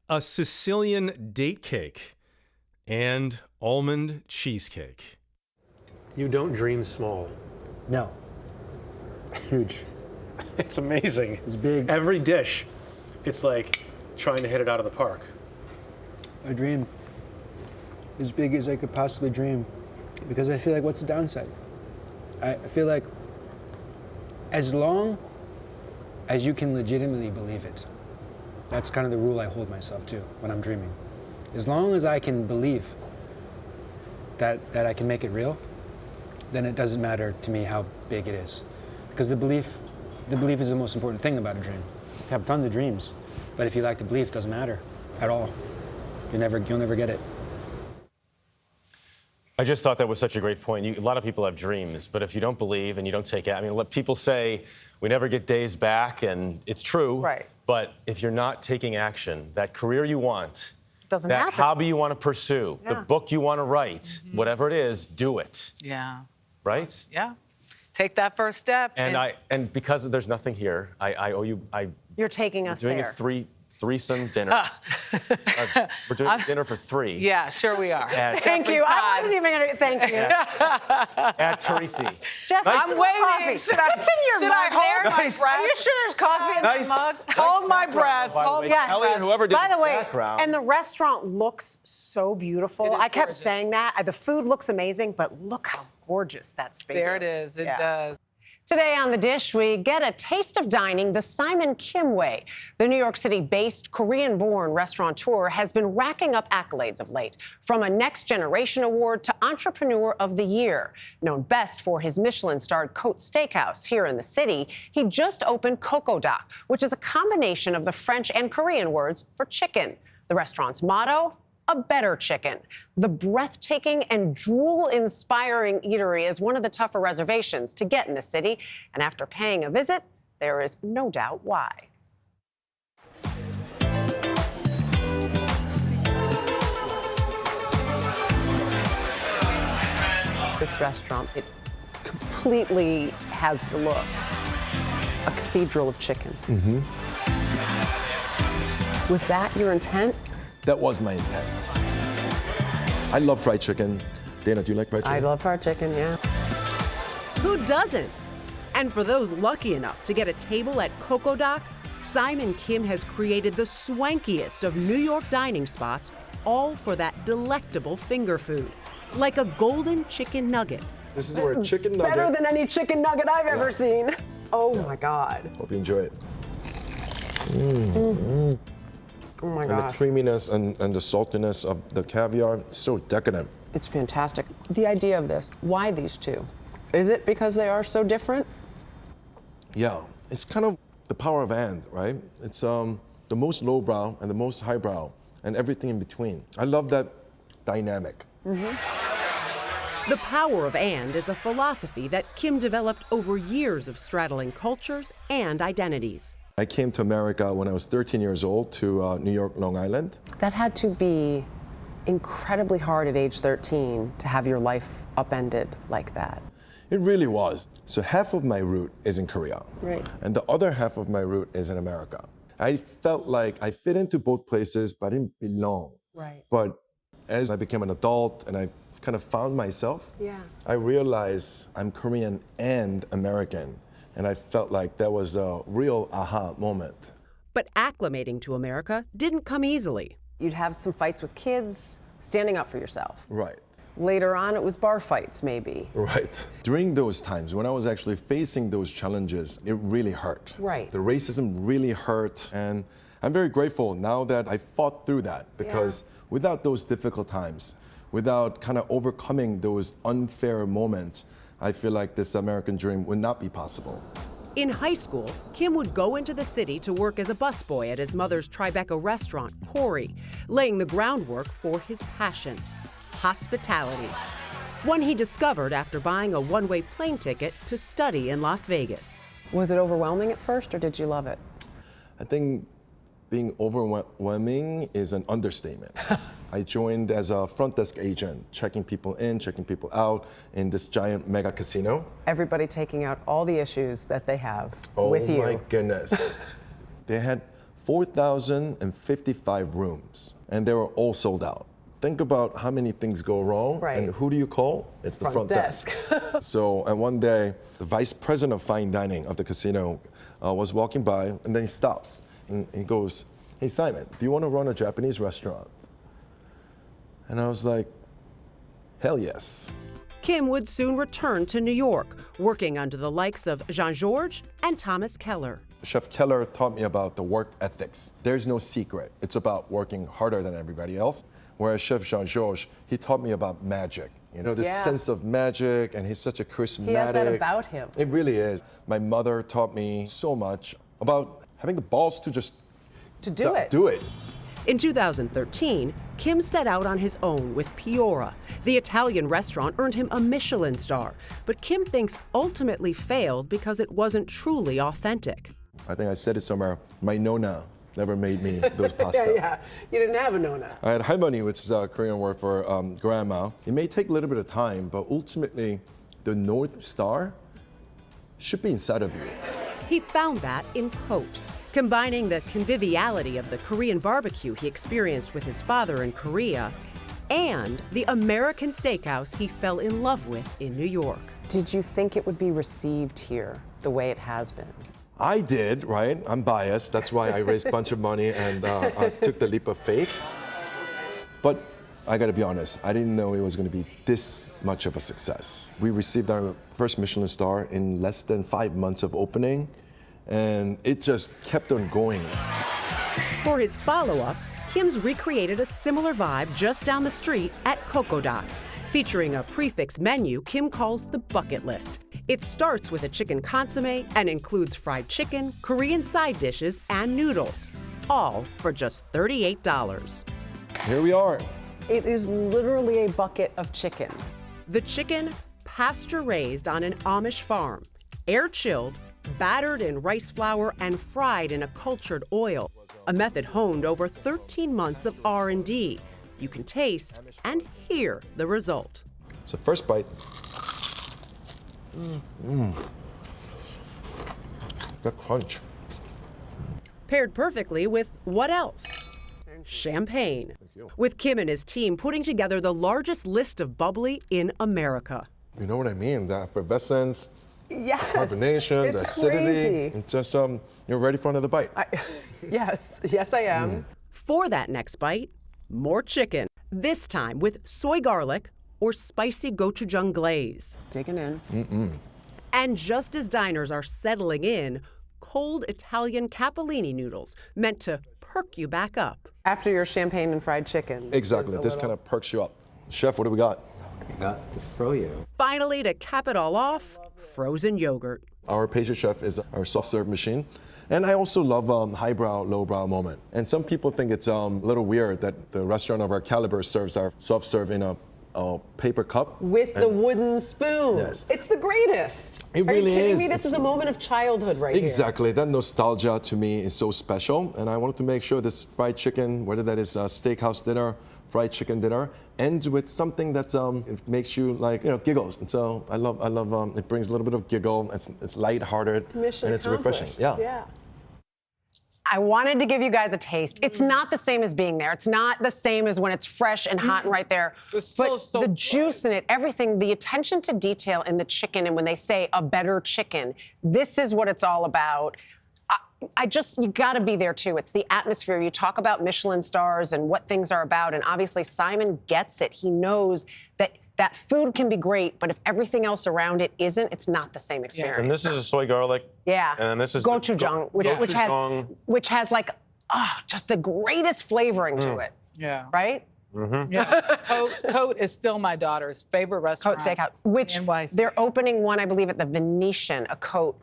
a Sicilian date cake, and almond cheesecake. You don't dream small. No. Huge. It's amazing. It's big. Every dish, it's like trying to hit it out of the park. I dream as big as I could possibly dream because I feel like what's the downside? I feel like as long as you can legitimately believe it, that's kind of the rule I hold myself to when I'm dreaming. As long as I can believe that I can make it real, then it doesn't matter to me how big it is. Because the belief is the most important thing about a dream. You have tons of dreams, but if you lack the belief, it doesn't matter at all. You'll never get it. I just thought that was such a great point. A lot of people have dreams, but if you don't believe and you don't take it, I mean, let people say we never get days back, and it's true. Right. But if you're not taking action, that career you want, doesn't that happen. hobby you want to pursue, the book you want to write, whatever it is, do it. Yeah. Right? Yeah. Take that first step. And because there's nothing here, I owe you. You're taking us doing there. a threesome dinner. We're doing dinner for 3. Yeah, sure we are. Thank you. I wasn't even going to thank you. At Torrisi. Jeff, Nice. I'm waiting. Coffee. Should What's in your should mug I hold there? my Nice. breath? Are you sure there's coffee in Nice. that mug? Hold my breath. Hold Yes. Elliot, whoever did By the the way, background. and the restaurant looks so beautiful. It is I kept gorgeous. saying that. The food looks amazing, but look how gorgeous that space is. There it is. It does. Today on The Dish, we get a taste of dining the Simon Kim way. The New York City-based, Korean-born restaurateur has been racking up accolades of late, from a Next Generation Award to Entrepreneur of the Year. Known best for his Michelin-starred Côte Steakhouse here in the city, he just opened COQODAQ, which is a combination of the French and Korean words for chicken. The restaurant's motto, a better chicken. The breathtaking and drool-inspiring eatery is one of the tougher reservations to get in the city, and after paying a visit, there is no doubt why. This restaurant, it completely has the look. A cathedral of chicken. Mm-hmm. Was that your intent? That was my intent. I love fried chicken. Dana, do you like fried chicken? I love fried chicken, yeah. Who doesn't? And for those lucky enough to get a table at COQODAQ, Simon Kim has created the swankiest of New York dining spots, all for that delectable finger food, like a golden chicken nugget. This is where a chicken nugget. Better than any chicken nugget I've ever seen. Oh my God. Hope you enjoy it. Oh my and gosh. the creaminess and the saltiness of the caviar, so decadent. It's fantastic. The idea of this, why these two? Is it because they are so different? Yeah, it's kind of the power of and, right? It's the most lowbrow and the most highbrow and everything in between. I love that dynamic. The power of and is a philosophy that Kim developed over years of straddling cultures and identities. I came to America when I was 13 years old to New York, Long Island. That had to be incredibly hard at age 13 to have your life upended like that. It really was. So half of my root is in Korea. Right. And the other half of my root is in America. I felt like I fit into both places, but I didn't belong. Right. But as I became an adult and I kind of found myself, Yeah. I realized I'm Korean and American. And I felt like that was a real aha moment. But acclimating to America didn't come easily. You'd have some fights with kids, standing up for yourself. Right. Later on, it was bar fights, maybe. Right. During those times, when I was actually facing those challenges, it really hurt. Right. The racism really hurt. And I'm very grateful now that I fought through that, because without those difficult times, without kind of overcoming those unfair moments, I feel like this American dream would not be possible. In high school, Kim would go into the city to work as a busboy at his mother's Tribeca restaurant, Corey, laying the groundwork for his passion, hospitality. One he discovered after buying a one-way plane ticket to study in Las Vegas. Was it overwhelming at first, or did you love it? I think being overwhelming is an understatement. I joined as a front desk agent, checking people in, checking people out in this giant mega casino. Everybody taking out all the issues that they have with you. Oh my goodness. They had 4,055 rooms, and they were all sold out. Think about how many things go wrong, and who do you call? It's the front desk. So, and one day, the vice president of fine dining of the casino was walking by, and then he stops, and he goes, "Hey Simon, do you want to run a Japanese restaurant?" And I was like, hell yes. Kim would soon return to New York, working under the likes of Jean-Georges and Thomas Keller. Chef Keller taught me about the work ethics. There's no secret. It's about working harder than everybody else. Whereas Chef Jean-Georges, he taught me about magic. You know, this sense of magic, and he's such a charismatic. He has that about him. It really is. My mother taught me so much about having the balls to just do it. Do it. In 2013, Kim set out on his own with Piora. The Italian restaurant earned him a Michelin star, but Kim thinks ultimately failed because it wasn't truly authentic. I think I said it somewhere. My nona never made me those pasta. Yeah, you didn't have a nona. I had halmoni, which is a Korean word for grandma. It may take a little bit of time, but ultimately, the North Star should be inside of you. He found that in Cote, combining the conviviality of the Korean barbecue he experienced with his father in Korea and the American steakhouse he fell in love with in New York. Did you think it would be received here the way it has been? I did, right? I'm biased. That's why I raised a bunch of money and I took the leap of faith. But I gotta be honest, I didn't know it was gonna be this much of a success. We received our first Michelin star in less than 5 months of opening, and it just kept on going. For his follow-up, Kim's recreated a similar vibe just down the street at COQODAQ, featuring a prefix menu Kim calls the bucket list. It starts with a chicken consomme and includes fried chicken, Korean side dishes, and noodles, all for just $38. Here we are. It is literally a bucket of chicken. The chicken, pasture-raised on an Amish farm, air-chilled, battered in rice flour, and fried in a cultured oil, a method honed over 13 months of R&D. You can taste and hear the result. So first bite. That crunch. Paired perfectly with what else? Champagne. With Kim and his team putting together the largest list of bubbly in America. You know what I mean? The effervescence, Yes. carbonation, the it's acidity. crazy. It's just, you're ready for another bite. Yes, I am. For that next bite, more chicken. This time with soy garlic or spicy gochujang glaze. Digging in. And just as diners are settling in, cold Italian capellini noodles meant to perk you back up. After your champagne and fried chicken. Exactly. This kind of perks you up. Chef, what do we got? We got the froyo. Finally, to cap it all off, frozen yogurt. Our pastry chef is our soft serve machine. And I also love highbrow, lowbrow moment. And some people think it's a little weird that the restaurant of our caliber serves our soft serve in a paper cup. With the wooden spoon. Yes. It's the greatest. It really Are you kidding is. me? This is a moment of childhood right Exactly. That nostalgia to me is so special. And I wanted to make sure this fried chicken, whether that is a steakhouse dinner, fried chicken dinner, ends with something that it makes you giggle. And so I love it brings a little bit of giggle. It's lighthearted Mission and it's refreshing. accomplished. Yeah. I wanted to give you guys a taste. It's not the same as being there. It's not the same as when it's fresh and hot and right there. But the juice in it, everything, the attention to detail in the chicken, and when they say a better chicken, this is what it's all about. You gotta be there too. It's the atmosphere. You talk about Michelin stars and what things are about, and obviously Simon gets it. He knows that food can be great, but if everything else around it isn't, it's not the same experience. And this is a soy garlic. Yeah. And then this is gochujang, which has like just the greatest flavoring to it. Yeah. Right? Yeah. Cote is still my daughter's favorite restaurant. Cote Steakhouse, which NYC. they're opening one, I believe, at the Venetian, a Cote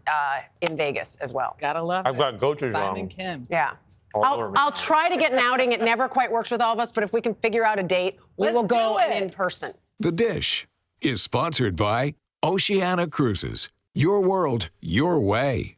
in Vegas as well. Gotta love I've it. got gochujang. Simon Kim. Yeah. All over me. I'll try to get an outing. It never quite works with all of us, but if we can figure out a date, we will go in person. The Dish is sponsored by Oceana Cruises. Your world, your way.